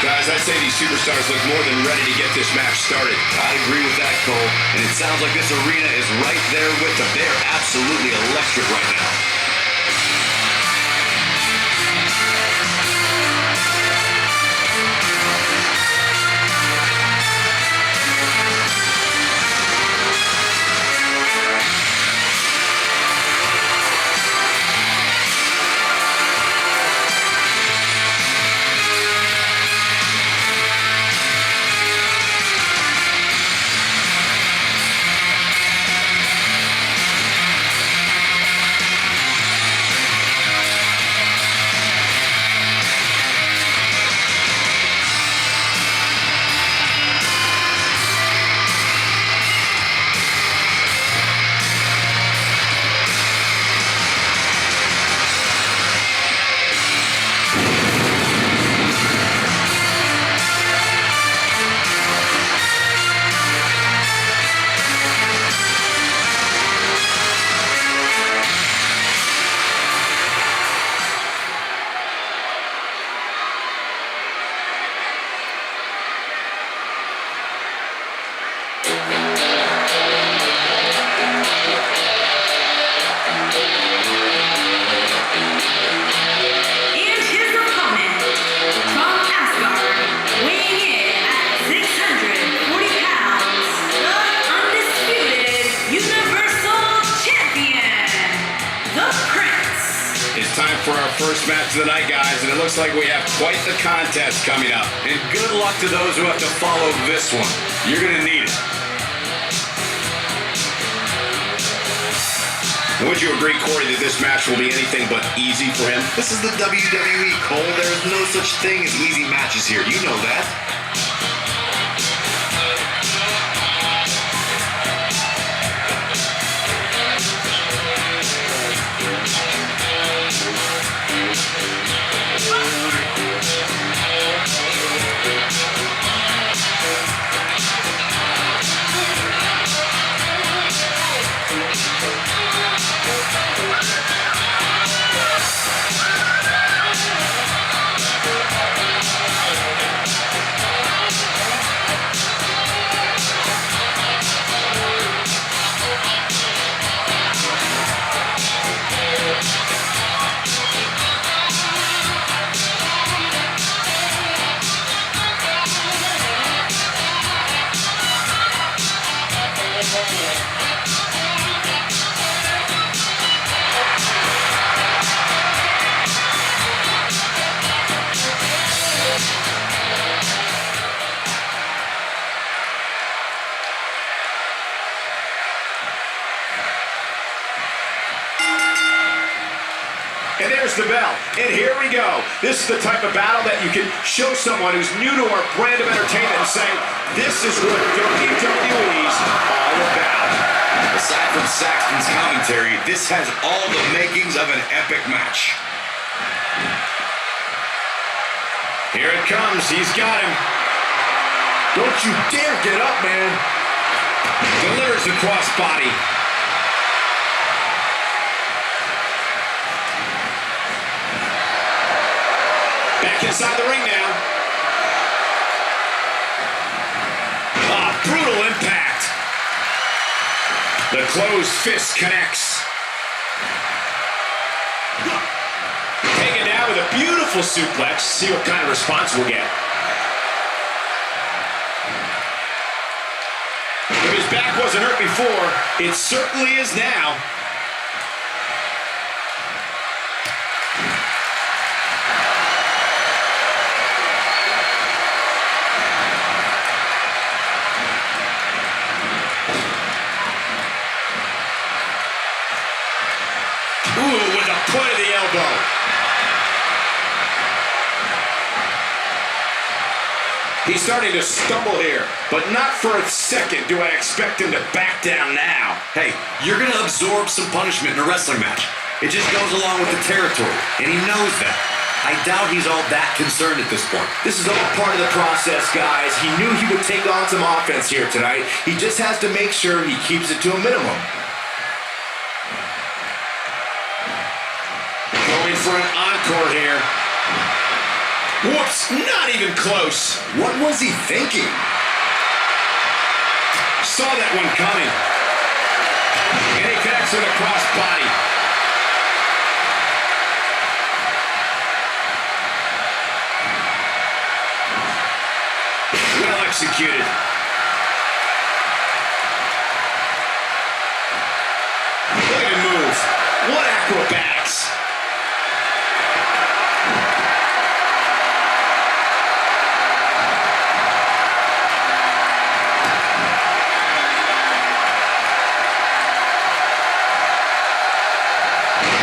Guys, I'd say these superstars look more than ready to get this match started. I agree with that, Cole, and it sounds like this arena is right there with them. They're absolutely electric right now. for our first match of the night, guys, and it looks like we have quite the contest coming up. And good luck to those who have to follow this one. You're going to need it. Would you agree, Corey, that this match will be anything but easy for him? This is the WWE, Cole. There is no such thing as easy matches here. You know that. there's the bell. And here we go. This is the type of battle that you can show someone who's new to our brand of entertainment and say, this is what WWE's all about. Aside from Saxton's commentary, this has all the makings of an epic match. Here it comes. He's got him. Don't you dare get up, man. Delivers the crossbody. Back inside the ring now. Ah, brutal impact. The closed fist connects. Taken down with a beautiful suplex. See what kind of response we'll get. If his back wasn't hurt before, it certainly is now. Ooh, with the point of the elbow. He's starting to stumble here, but not for a second do I expect him to back down now. Hey, you're going to absorb some punishment in a wrestling match. It just goes along with the territory, and he knows that. I doubt he's all that concerned at this point. This is all part of the process, guys. He knew he would take on some offense here tonight. He just has to make sure he keeps it to a minimum. Going for an encore here. Whoops, not even close. What was he thinking? Saw that one coming. And he connects with a crossbody. Well executed. Look at him move. What acrobatics.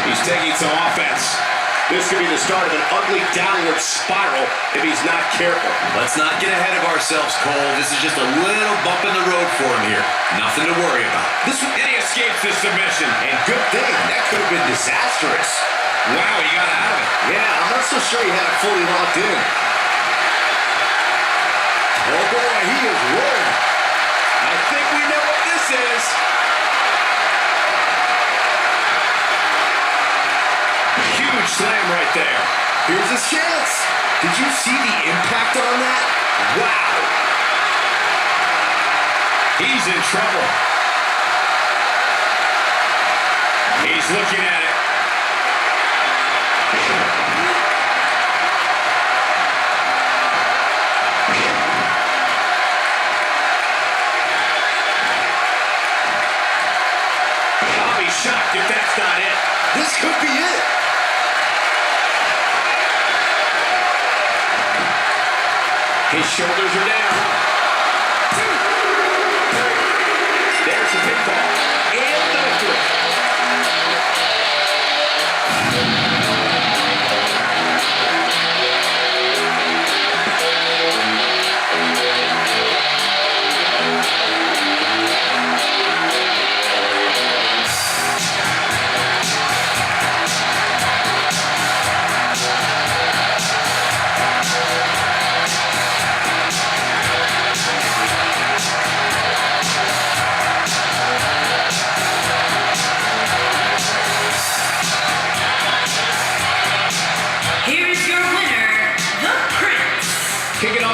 He's taking some offense. This could be the start of an ugly downward spiral if he's not careful. Let's not get ahead of ourselves, Cole. This is just a little bump in the road for him here. Nothing to worry about. And he escapes this submission. And good thing, that could have been disastrous. Wow, he got out of it. Yeah, I'm not so sure he had it fully locked in. Oh boy, he is rolling. I think we know what this is. Huge slam right there. Here's his chance. Did you see the impact on that? Wow. He's in trouble. He's looking at it. I'll be shocked if that's not it. This could be it. His shoulders are down. There's the pinfall. And the victory.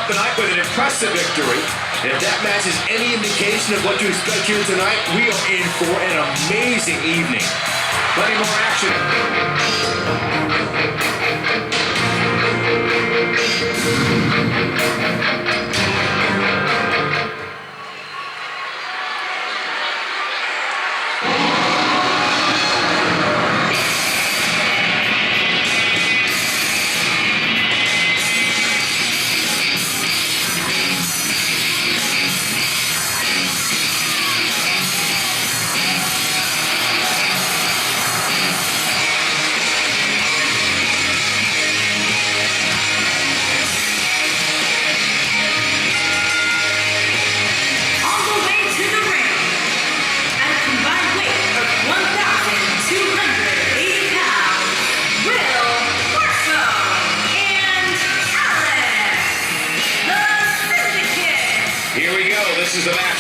The night with an impressive victory. And if that match is any indication of what to expect here tonight, we are in for an amazing evening. Plenty more action.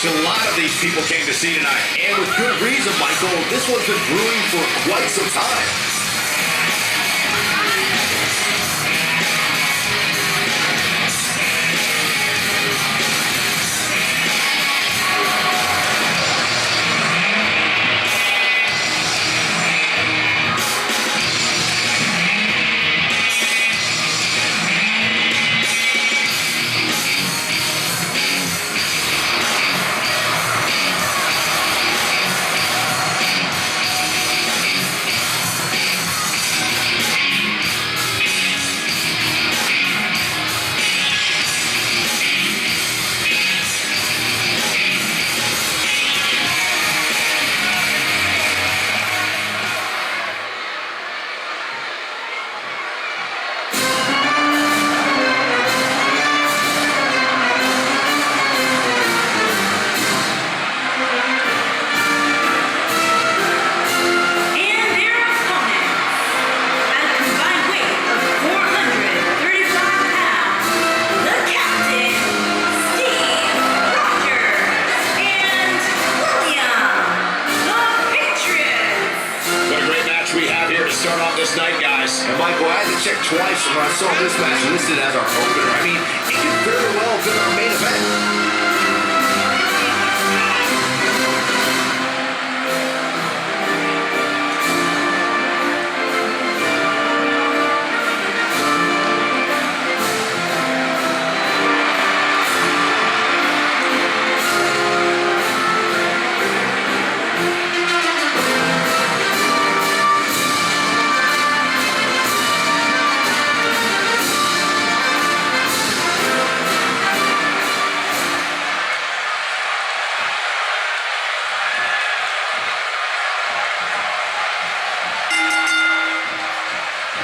match a lot of these people came to see tonight. And with good reason, Michael. This one's been brewing for quite some time. This night, guys. And Michael, I had to check twice when I saw this match listed as our opener. I mean, it could very well have been our main event.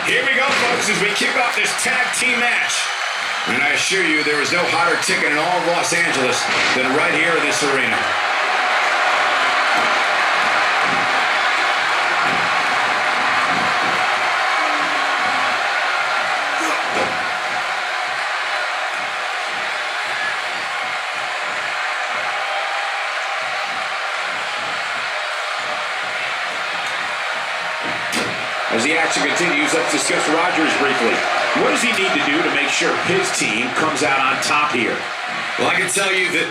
Here we go, folks, as we kick off this tag team match. And I assure you, there is no hotter ticket in all of Los Angeles than right here in this arena. As the action continues, let's discuss Rogers briefly. What does he need to do to make sure his team comes out on top here? Well, I can tell you that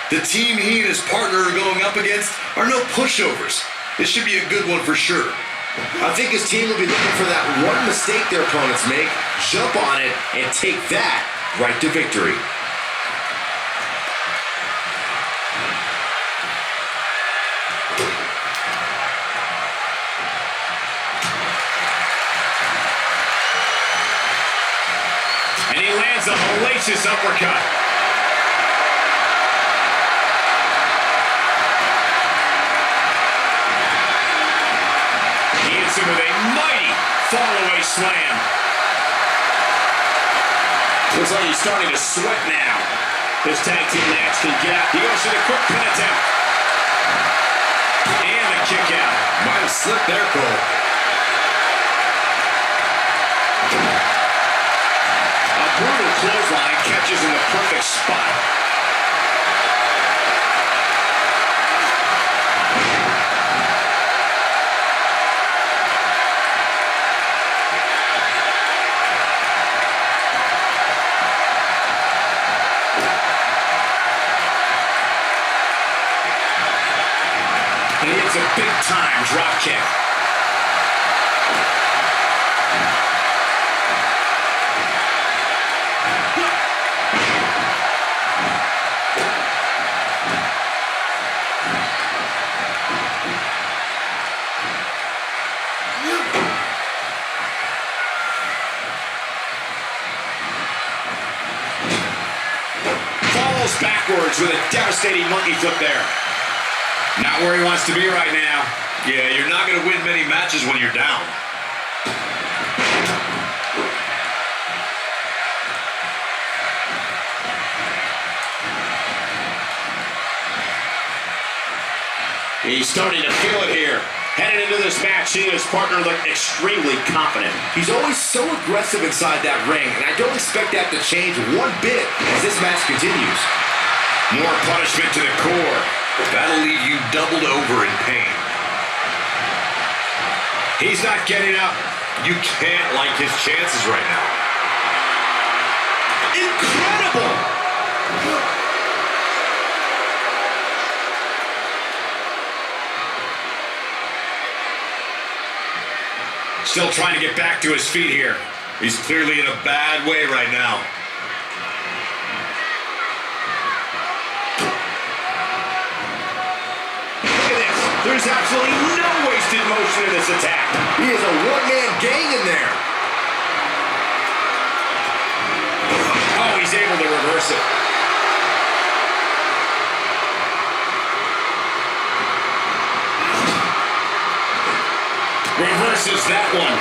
the team he and his partner are going up against are no pushovers. This should be a good one for sure. I think his team will be looking for that one mistake their opponents make, jump on it, and take that right to victory. And he lands a hellacious uppercut. He hits him with a mighty fall-away slam. Looks like he's starting to sweat now. This tag team match can get out. He goes for the quick pin attempt. And the kick out. Might have slipped there, Cole. Brutal clothesline catches in the perfect spot. And it's a big-time drop kick. Backwards with a devastating monkey flip there. Not where he wants to be right now. Yeah, you're not going to win many matches when you're down. He's starting to feel it here. Headed into this match, seeing his partner look extremely confident. He's always so aggressive inside that ring, and I don't expect that to change one bit as this match continues. More punishment to the core. That'll leave you doubled over in pain. He's not getting up. You can't like his chances right now. Incredible! Still trying to get back to his feet here. He's clearly in a bad way right now. Look at this. There's absolutely no wasted motion in this attack. He is a one-man gang in there. Oh, he's able to reverse it. Reverses that one.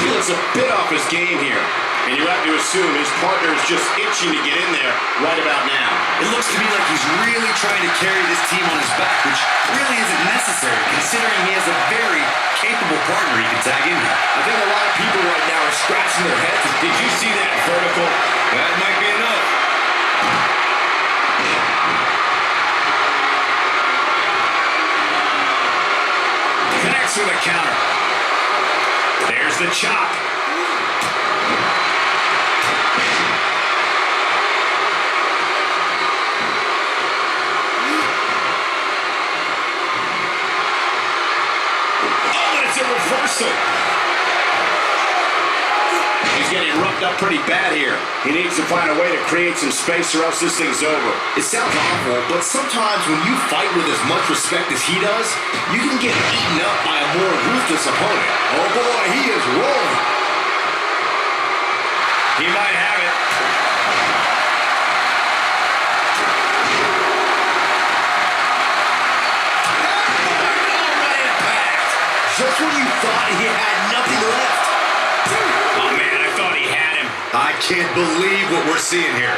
He looks a bit off his game here. And you have to assume his partner is just itching to get in there right about now. It looks to me like he's really trying to carry this team on his back, which really isn't necessary, considering he has a very capable partner he can tag in here. I think a lot of people right now are scratching their heads. Did you see that vertical? That might be enough. Connects with a counter. There's the chop. Reversal. He's getting roughed up pretty bad here. He needs to find a way to create some space or else this thing's over. It sounds awful, but sometimes when you fight with as much respect as he does, you can get eaten up by a more ruthless opponent. Oh boy, he is rolling. He might have it. Just when you thought he had nothing left. Oh man, I thought he had him. I can't believe what we're seeing here.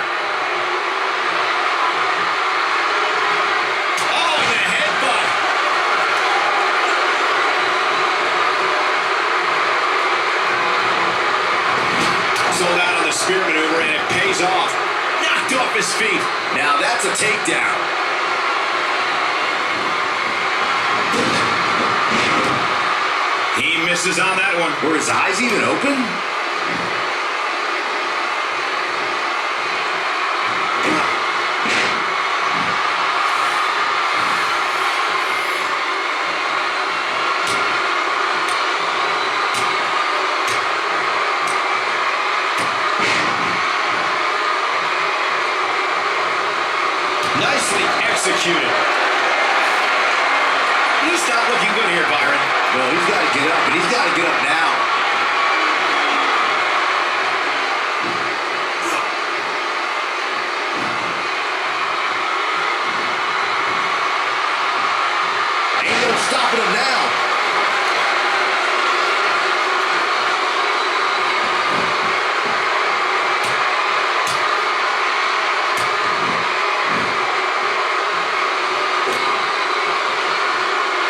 Oh, and a headbutt. Sold out on the spear maneuver and it pays off. Knocked off his feet. Now that's a takedown. He misses on that one. Were his eyes even open? Nicely executed. He's not looking good here, Byron. No, he's got to get up, and he's got to get up now. Ain't no stopping him now.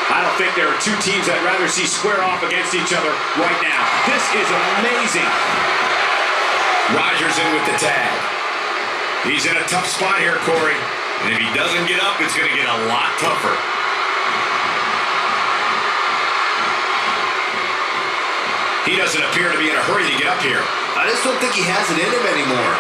I don't think there are two teams I'd rather see square off against each other right now. This is amazing. Rogers in with the tag. He's in a tough spot here, Corey. And if he doesn't get up, it's going to get a lot tougher. He doesn't appear to be in a hurry to get up here. I just don't think he has it in him anymore.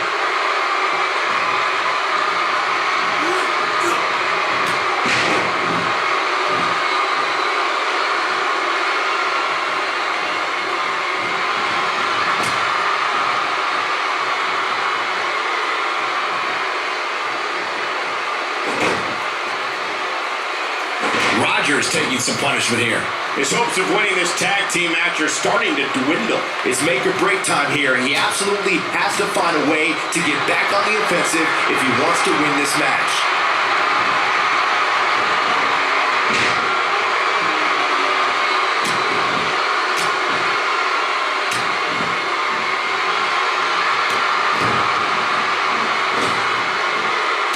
Rogers taking some punishment here. His hopes of winning this tag team match are starting to dwindle. It's make or break time here, and he absolutely has to find a way to get back on the offensive if he wants to win this match.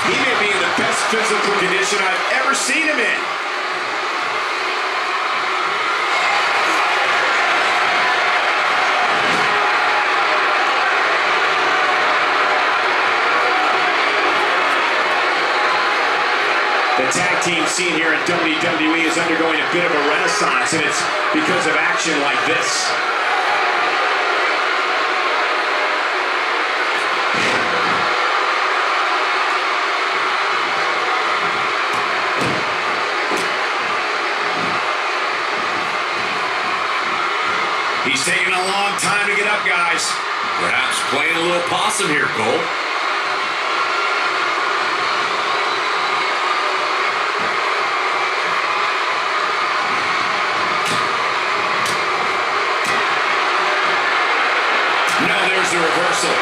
He may be in the best physical condition I've ever seen him in. The tag team scene here in WWE is undergoing a bit of a renaissance, and it's because of action like this. He's taking a long time to get up, guys. Perhaps playing a little possum here, Cole. No, there's the reversal.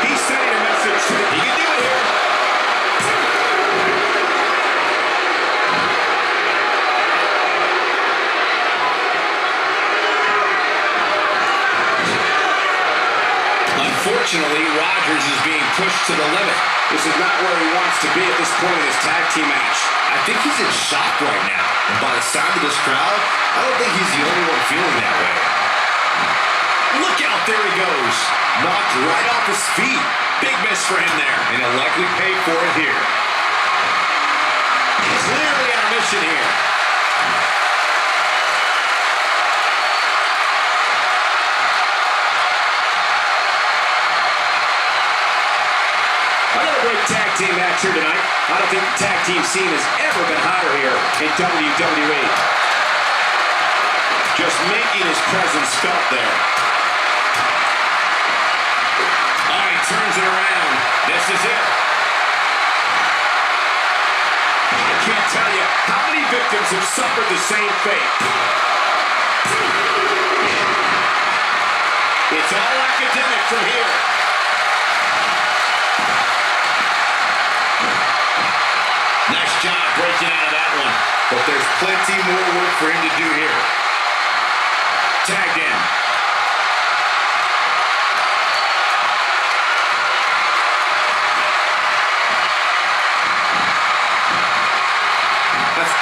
He's sending a message to the... He can do it here. Unfortunately, Rogers is being pushed to the limit. This is not where he wants to be at this point in his tag team match. I think he's in shock right now. And by the sound of this crowd, I don't think he's the only one feeling that way. Look out, there he goes. Knocked right off his feet. Big miss for him there. And he'll likely pay for it here. Clearly on a mission here. Another great tag team match here tonight. I don't think the tag team scene has ever been hotter here in WWE. Just making his presence felt there. Oh, he turns it around. This is it. I can't tell you how many victims have suffered the same fate. It's all academic from here. Nice job breaking out of that one. But there's plenty more work for him to do here. Tagged in.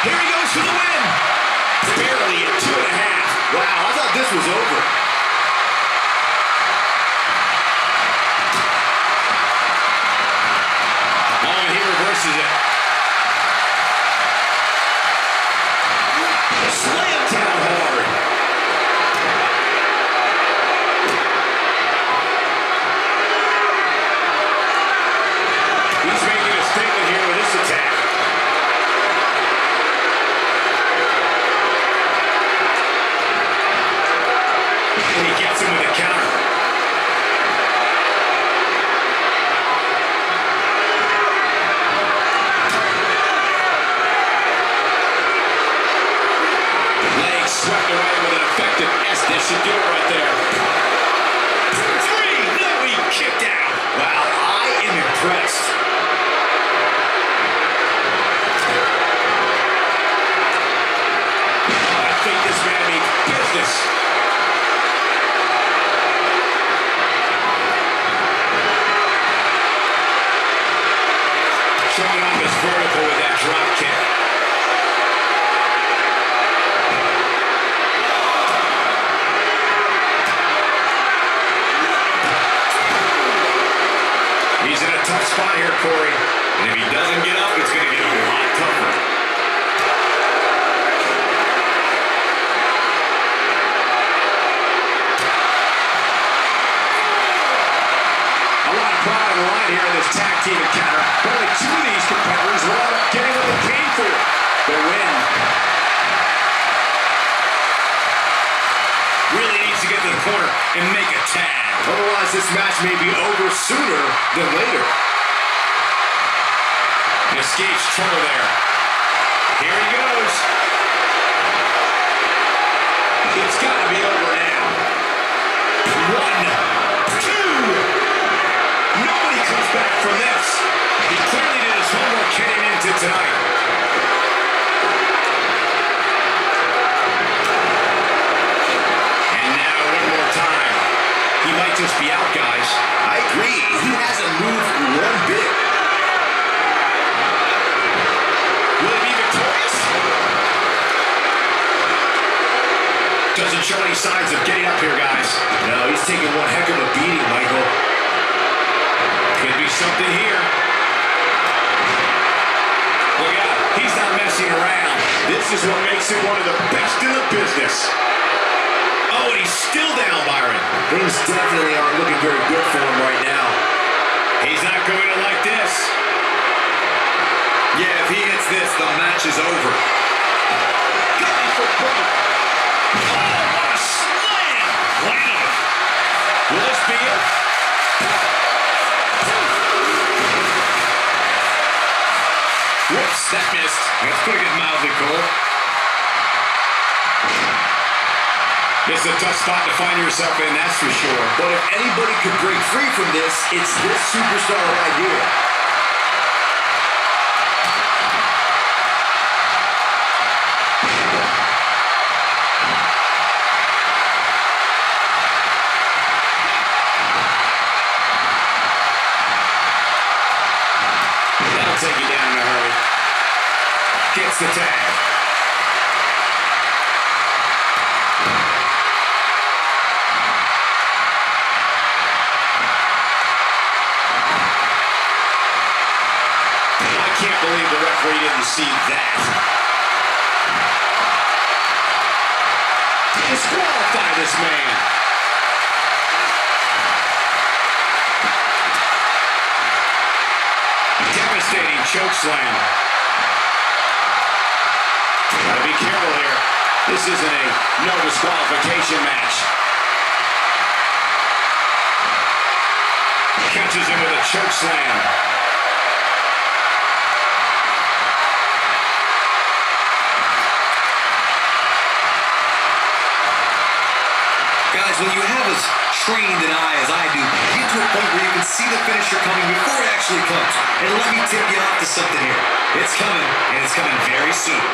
Here he goes for the win. Barely at 2.5. Wow, I thought this was over. Oh, and he reverses it. Slam down hard. He's making a statement here with this attack. And he gets him with a counter. Legs swept away with an effective S. This should do it right there. 3. No, he kicked out. Wow, I am impressed. I think this man means business. Showing off his vertical with that drop kick. He's in a tough spot here, Corey. And if he doesn't get up, it's going to get a lot tougher. A lot of pride on the line here in this tag team encounter. Only 2 of these competitors will end up getting what they came for. The win. Really needs to get to the corner and make a tag. Otherwise, this match may be over sooner than later. Escapes trouble there. Here he goes. It's got to be over now. 1, 2. Nobody comes back from this. He clearly did his homework heading into tonight. And now one more time. He might just be out, guys. I agree. He hasn't moved one bit. doesn't show any signs of getting up here, guys. No, he's taking one heck of a beating, Michael. Could be something here. Look out, he's not messing around. This is what makes him one of the best in the business. Oh, and he's still down, Byron. Things definitely aren't looking very good for him right now. He's not going to like this. Yeah, if he hits this, the match is over. Oh, what a slam! Wow. Will this be it? Whoops, that missed. That's putting it mildly, Cole. This is a tough spot to find yourself in, that's for sure. But if anybody could break free from this, it's this superstar right here. That'll take you down in a hurry. Gets the tag. I can't believe the referee didn't see that. Disqualify this man. Devastating chokeslam. Gotta be careful here. This isn't a no disqualification match. Catches him with a chokeslam. Guys, when you have as trained an eye as I do, you get to a point where you can see the finisher coming before it actually comes. And let me tip you off to something here. It's coming, and it's coming very soon.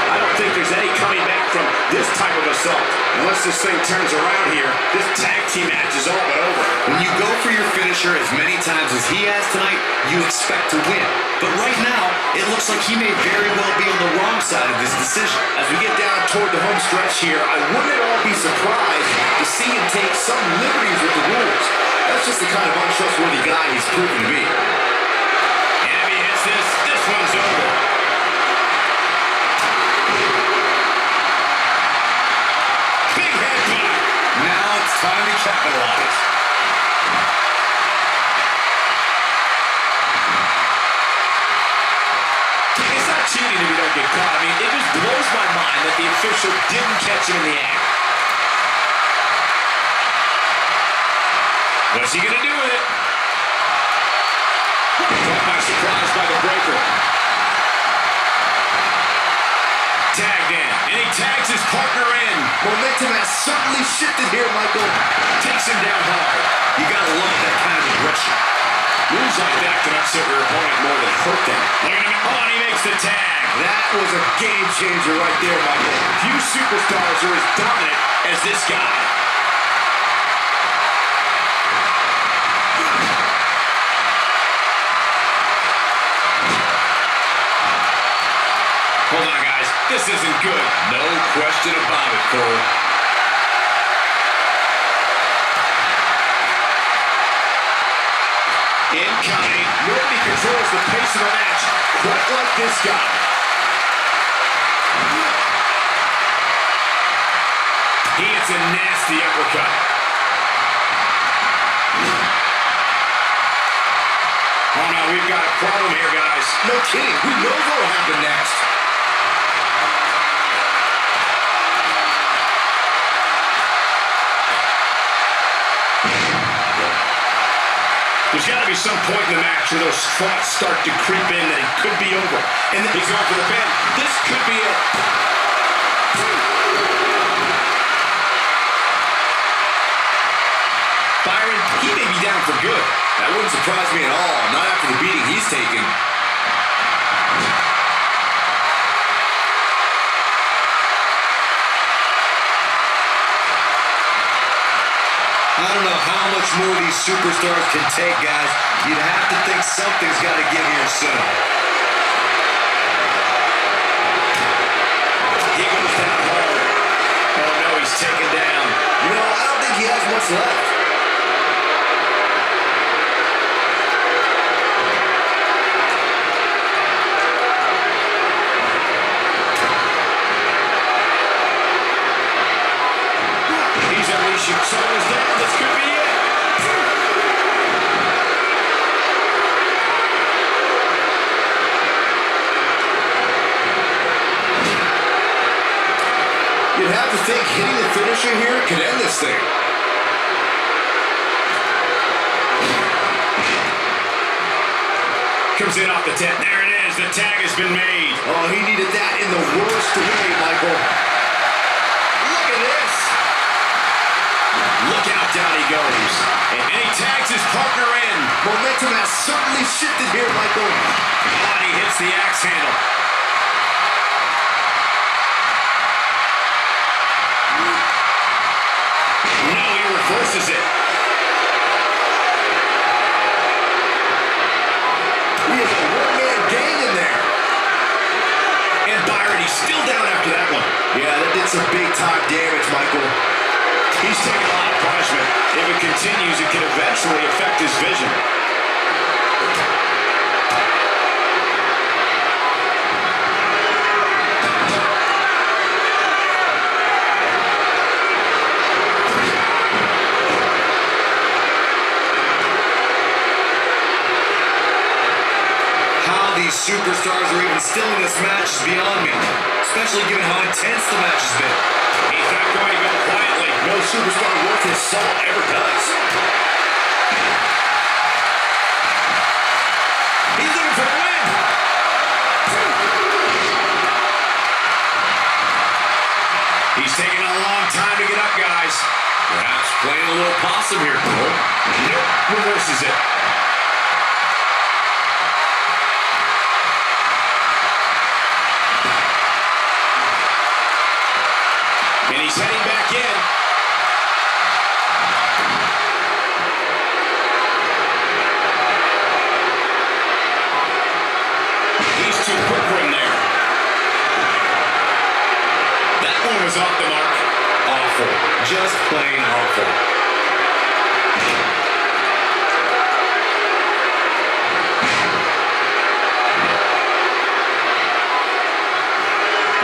I don't think there's any coming back from this type of assault. Unless this thing turns around here, this tag team match is all but over. When you go for your finisher as many times as he has tonight, you expect to win. But right now, it looks like he may very well be on the wrong side of this decision. As we get down toward the home stretch here, I wouldn't at all be surprised to see him take some liberties with the rules. That's just the kind of untrustworthy guy he's proven to be. And if he hits this, this one's over. Big headbutt. Now it's time to capitalize. It's not cheating if you don't get caught. I mean, it just blows my mind that the official didn't catch him in the act. What's he gonna do with it? Caught by surprise by the breaker. Tagged in, and he tags his partner in. Momentum has certainly shifted here, Michael. Takes him down hard. You gotta love that kind of aggression. Moves like that can upset your opponent more than hurt them. Look at him. Oh, and he makes the tag. That was a game changer right there, Michael. Few superstars are as dominant as this guy. Hold on, guys. This isn't good. No question about it, Cole. Incoming. Nobody controls the pace of a match quite like this guy. He hits a nasty uppercut. Oh no, we've got a problem here, guys. No kidding. Who knows what will happen next? There's got to be some point in the match where those thoughts start to creep in that it could be over. And then he's going for the pin. This could be it. Byron, he may be down for good. That wouldn't surprise me at all. Not after the beating he's taken. I don't know how much more these superstars can take, guys. You'd have to think something's got to give here soon. what's left. He's unleashing shoulders down. This could be it. You'd have to think hitting the finisher here could end this thing. Comes in off the tip. There it is. The tag has been made. Oh, he needed that in the worst way, Michael. Look at this. Look out, down he goes. And he tags his partner in. Momentum has certainly shifted here, Michael. And he hits the axe handle. No, he reverses it. We have a one-man gang in there. And Byron, he's still down after that one. Yeah, that did some big-time damage, Michael. He's taking a lot of punishment. If it continues, it can eventually affect his vision. How these superstars are even still in this match is beyond me, especially given how intense the match has been. He's not going to go quietly. No superstar worth his salt ever does. He's looking for a win. He's taking a long time to get up, guys. Perhaps playing a little possum here, Cole. Nope, reverses it. And he's heading back in. He's too quick for him there. That one was off the mark. Awful. Just plain awful.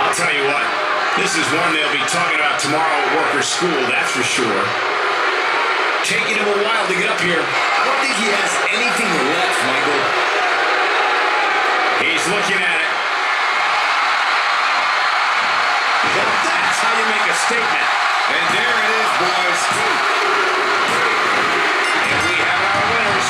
I'll tell you what, this is one they'll be talking about tomorrow at work or school, that's for sure. Taking him a while to get up here. I don't think he has anything left, Michael. He's looking at it. Well, that's how you make a statement. And there it is, boys. And we have our winners.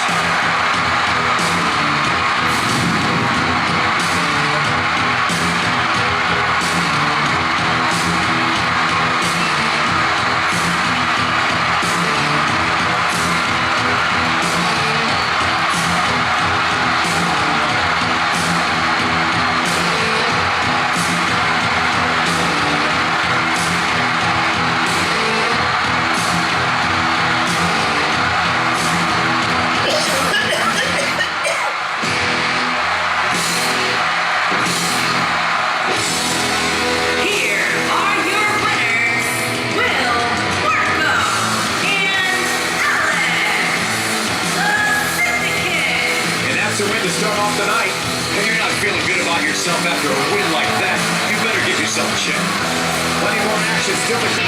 Start off the night. If you're not feeling good about yourself after a win like that, you better give yourself a check. Plenty more action still to come.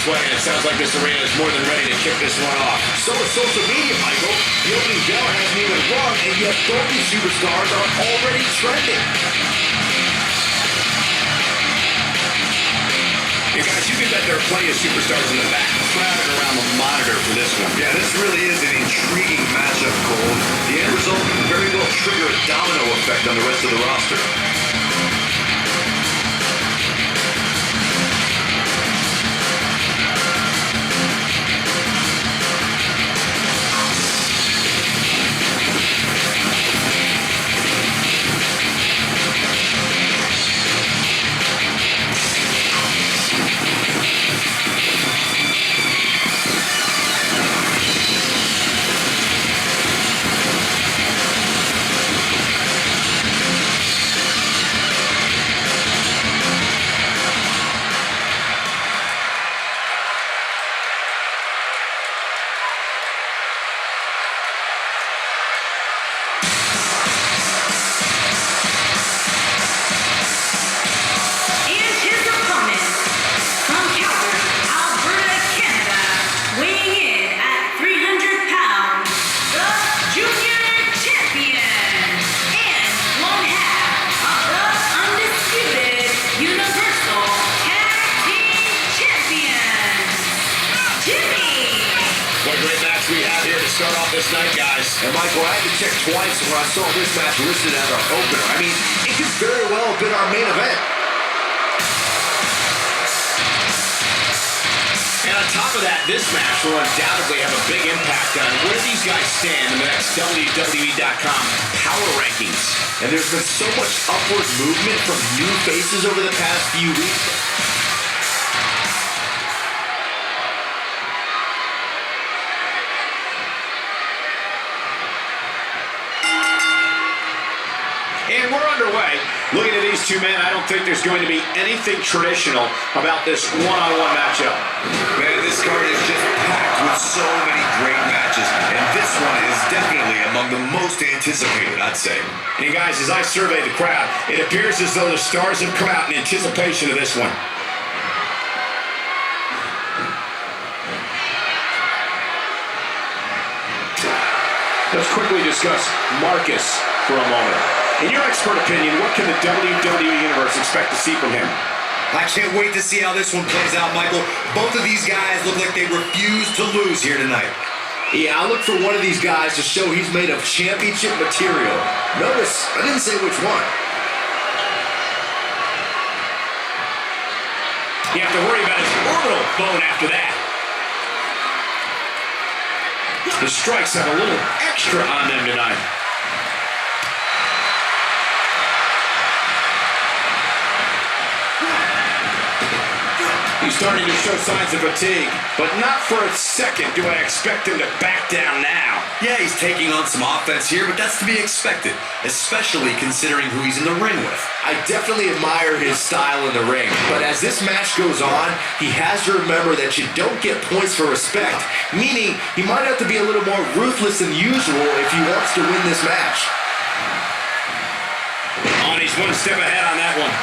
sweating. It sounds like this arena is more than ready to kick this one off. So is social media, Michael. The opening bell hasn't even rung, and yet both these superstars are already trending. You guys, you can bet there are plenty of superstars in the back crowded around the monitor for this one. Yeah, this really is an intriguing matchup, Cole. The end result can very well trigger a domino effect on the rest of the roster. And his opponent, from Calgary, Alberta, Canada, weighing in at 300 pounds, the Junior Champion, and one half of the undisputed Universal Tag Team Champions, Jimmy. What a great match we have here to start off this night, guys. And Michael, I had to check twice when I saw this match listed as our opener. I mean, it could very well have been our main event. And on top of that, this match will undoubtedly have a big impact on where these guys stand in the next WWE.com power rankings. And there's been so much upward movement from new faces over the past few weeks. And we're underway. Looking at these two men, I don't think there's going to be anything traditional about this one-on-one matchup. Man, this card is just packed with so many great matches, and this one is definitely among the most anticipated, I'd say. And guys, as I survey the crowd, it appears as though the stars have come out in anticipation of this one. Let's quickly discuss Marcus for a moment. In your expert opinion, what can the WWE Universe expect to see from him? I can't wait to see how this one plays out, Michael. Both of these guys look like they refuse to lose here tonight. Yeah, I look for one of these guys to show he's made of championship material. Notice, I didn't say which one. You have to worry about his orbital bone after that. The strikes have a little extra on them tonight. He's starting to show signs of fatigue, but not for a second do I expect him to back down now. Yeah, he's taking on some offense here, but that's to be expected, especially considering who he's in the ring with. I definitely admire his style in the ring, but as this match goes on, he has to remember that you don't get points for respect, meaning he might have to be a little more ruthless than usual if he wants to win this match. Oh, and he's one step ahead on that one.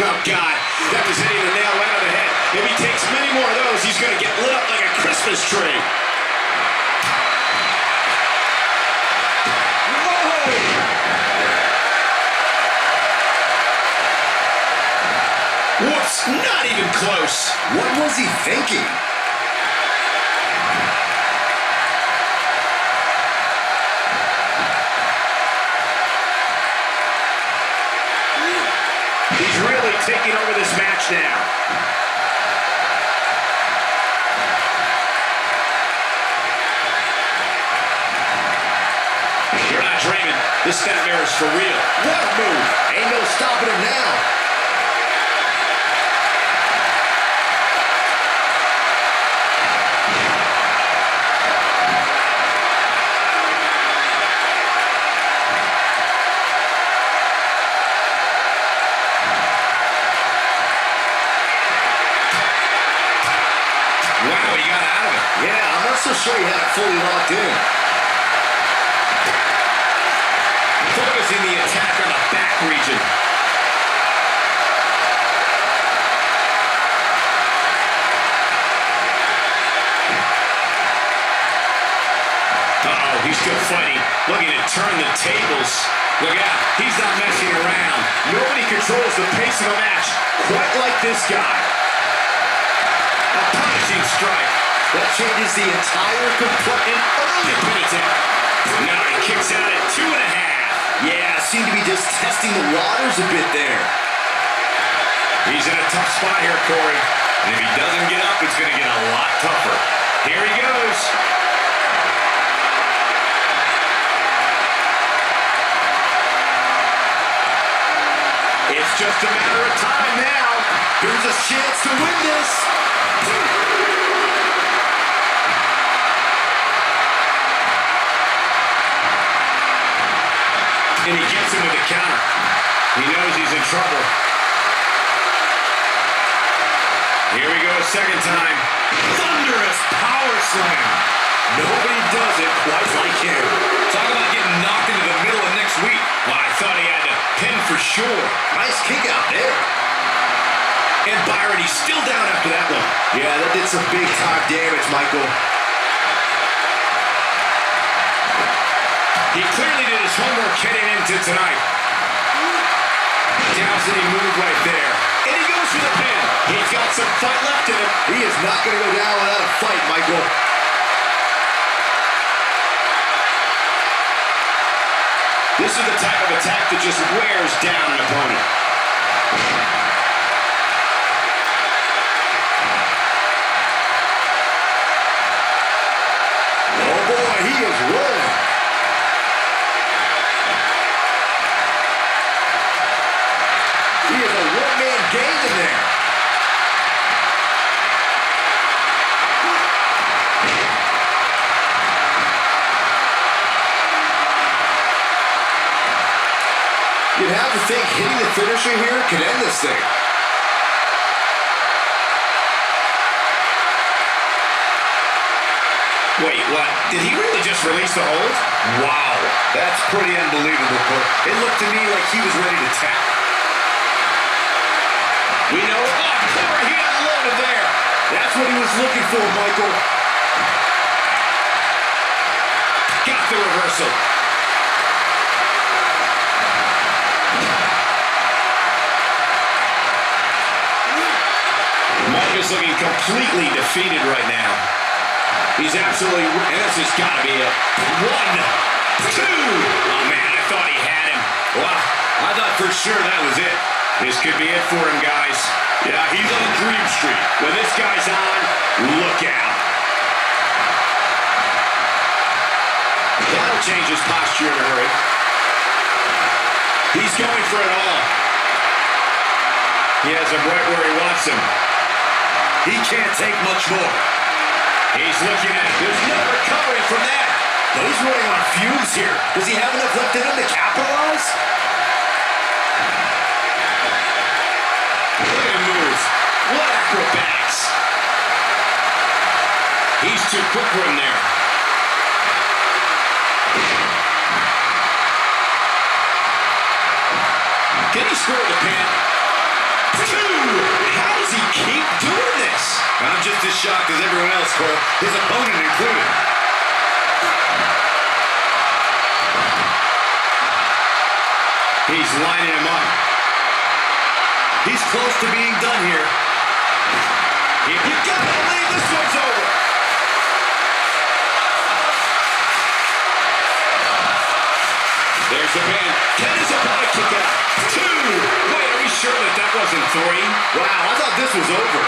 Oh, God, that was hitting the nail right on the head. If he takes many more of those, he's going to get lit up like a Christmas tree. Whoa! Whoops, not even close. What was he thinking? He's really taking over this match now. You're not dreaming. This nightmare is for real. What a move. Ain't no stopping him now. so sure he had it fully locked in. Focusing the attack on the back region. Uh-oh, he's still fighting. Looking to turn the tables. Look out, he's not messing around. Nobody controls the pace of a match quite like this guy. A punishing strike. That changes the entire compartment. Early pin attempt. Now he kicks out at 2.5. Yeah, seemed to be just testing the waters a bit there. He's in a tough spot here, Corey. And if he doesn't get up, it's going to get a lot tougher. Here he goes. It's just a matter of time now. Here's a chance to win this. And he gets him with a counter. He knows he's in trouble. Here we go, second time. Thunderous power slam. Nobody does it quite like him. Talk about getting knocked into the middle of next week. Well, I thought he had to pin for sure. Nice kick out there. And Byron, he's still down after that one. Yeah, that did some big time damage, Michael. He clearly did his homework heading into tonight. Dowsing move right there. And he goes for the pin. He's got some fight left in him. He is not going to go down without a fight, Michael. This is the type of attack that just wears down an opponent. Oh boy, he is rolling. He is a one-man gang in there. You'd have to think hitting the finisher here could end this thing. Wait, what? Did he really just release the hold? Wow, that's pretty unbelievable, Cook. It looked to me like he was ready to tap. We know. Oh, Thor, he unloaded there. That's what he was looking for, Michael. Got the reversal. Mark is looking completely defeated right now. He's absolutely, and this has got to be it. 1, 2. Oh, man, I thought he had him. Wow, I thought for sure that was it. This could be it for him, guys. Yeah, he's on Dream Street. When this guy's on, look out. That'll change his posture in a hurry. He's going for it all. He has him right where he wants him. He can't take much more. He's looking at it. There's no recovering from that. But he's running on fumes here. Does he have enough left in him to capitalize? Look at him move. What acrobatics. He's too quick for him there. Can he score the pin? 2. How does he keep doing this? I'm just as shocked as everyone else, Cole. His opponent included. He's lining him up. He's close to being done here. You gotta believe this one's over. There's the pin. Can his opponent kick out? 2. Wait, are we sure that wasn't 3? Wow, I thought this was over.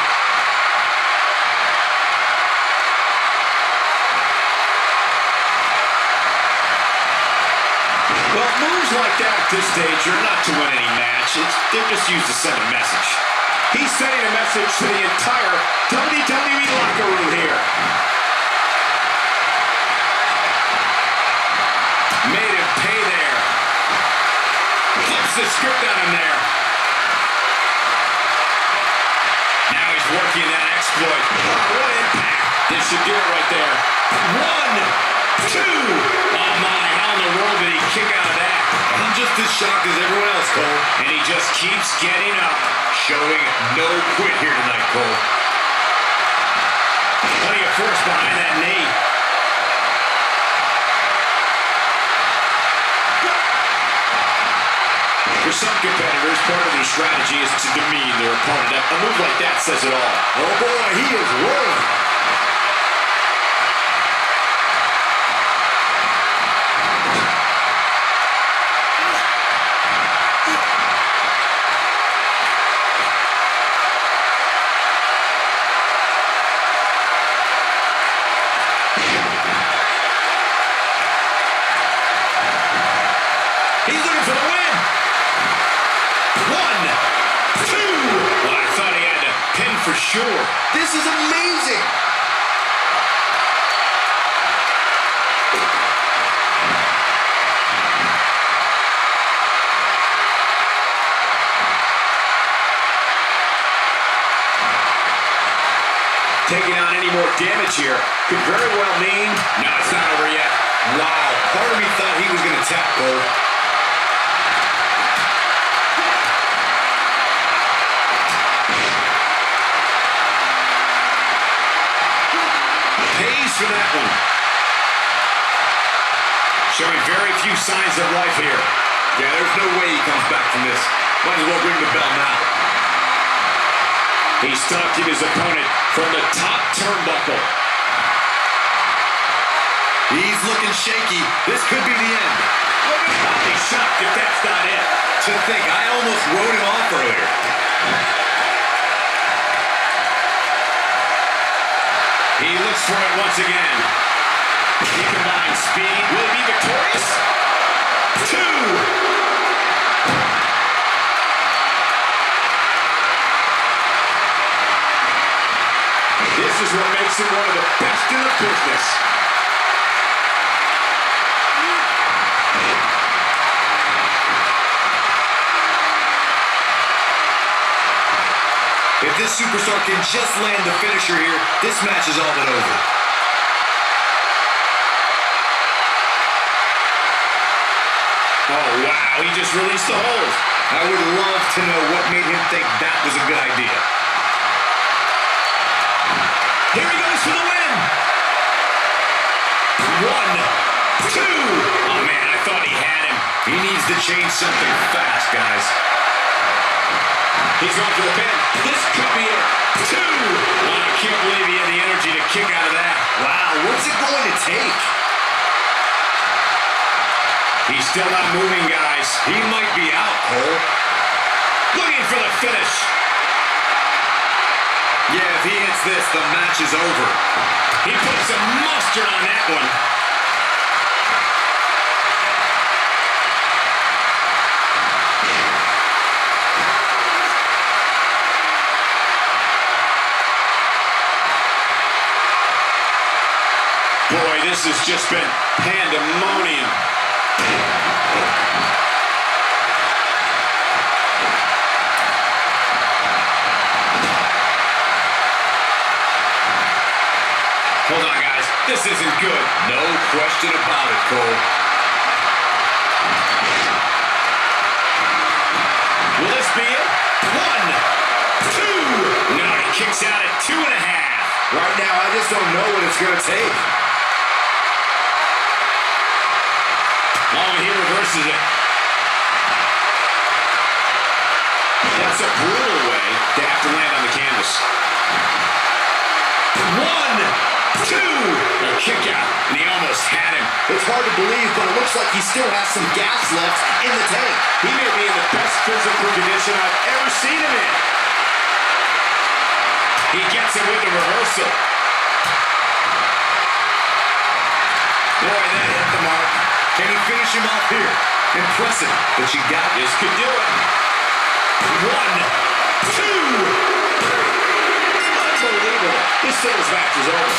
Well, moves like that at this stage are not to win any match. They're just used to send a message. He's sending a message to the entire WWE locker room here. Made him pay there. Flips the script on him there. Now he's working that exploit. Oh, what impact. This should do it right there. 1, 2. Oh my, how in the world did he kick out of that? I'm just as shocked as everyone else, Cole. And he just keeps getting up. Showing no quit here tonight, Cole. Plenty of force behind that knee. For some competitors, part of their strategy is to demean their opponent. A move like that says it all. Oh boy, he is rolling. He's looking for the win. 1, 2. Well, I thought he had to pin for sure. This is amazing. Taking on any more damage here could very well mean, no, it's not over yet. Wow, part of me thought he was going to tap, Cole. Pays for that one. Showing very few signs of life here. Yeah, there's no way he comes back from this. Might as well ring the bell now. He's stalking his opponent from the top turnbuckle. He's looking shaky. This could be the end. Look at him. He's shocked if that's not it. To think, I almost wrote him off earlier. He looks for it once again. He combines speed. Will he be victorious? 2. This is what makes him one of the best in the business. If this superstar can just land the finisher here, this match is all but over. Oh, wow. He just released the hold. I would love to know what made him think that was a good idea. Here he goes for the win. 1, 2. Oh, man, I thought he had him. He needs to change something fast, guys. He's going for the pin. This could be it. 2. Oh, I can't believe he had the energy to kick out of that. Wow, what's it going to take? He's still not moving, guys. He might be out, Cole. Looking for the finish. Yeah, if he hits this, the match is over. He put some mustard on that one. Boy, this has just been pandemonium. Hold on, guys. This isn't good. No question about it, Cole. Will this be it? 1, 2. No, he kicks out at 2.5. Right now, I just don't know what it's going to take. Oh, and he reverses it. That's a brutal way to have to land on the canvas. 1, 2. A kick out, and he almost had him. It's hard to believe, but it looks like he still has some gas left in the tank. He may be in the best physical condition I've ever seen him in. He gets it with the reversal. Boy, that hit the mark. Can he finish him off here? Impressive, but you got This could do it. 1, 2. Unbelievable. This singles match is over.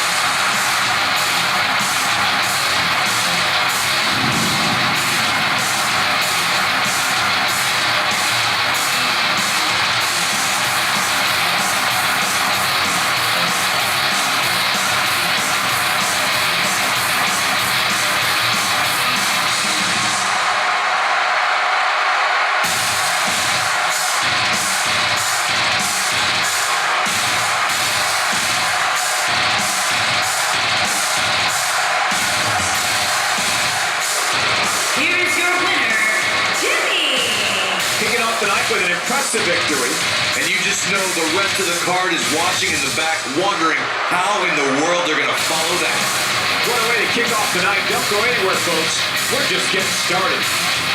off tonight with an impressive victory. And you just know the rest of the card is watching in the back, wondering how in the world they're going to follow that. What a way to kick off tonight. Don't go anywhere, folks. We're just getting started.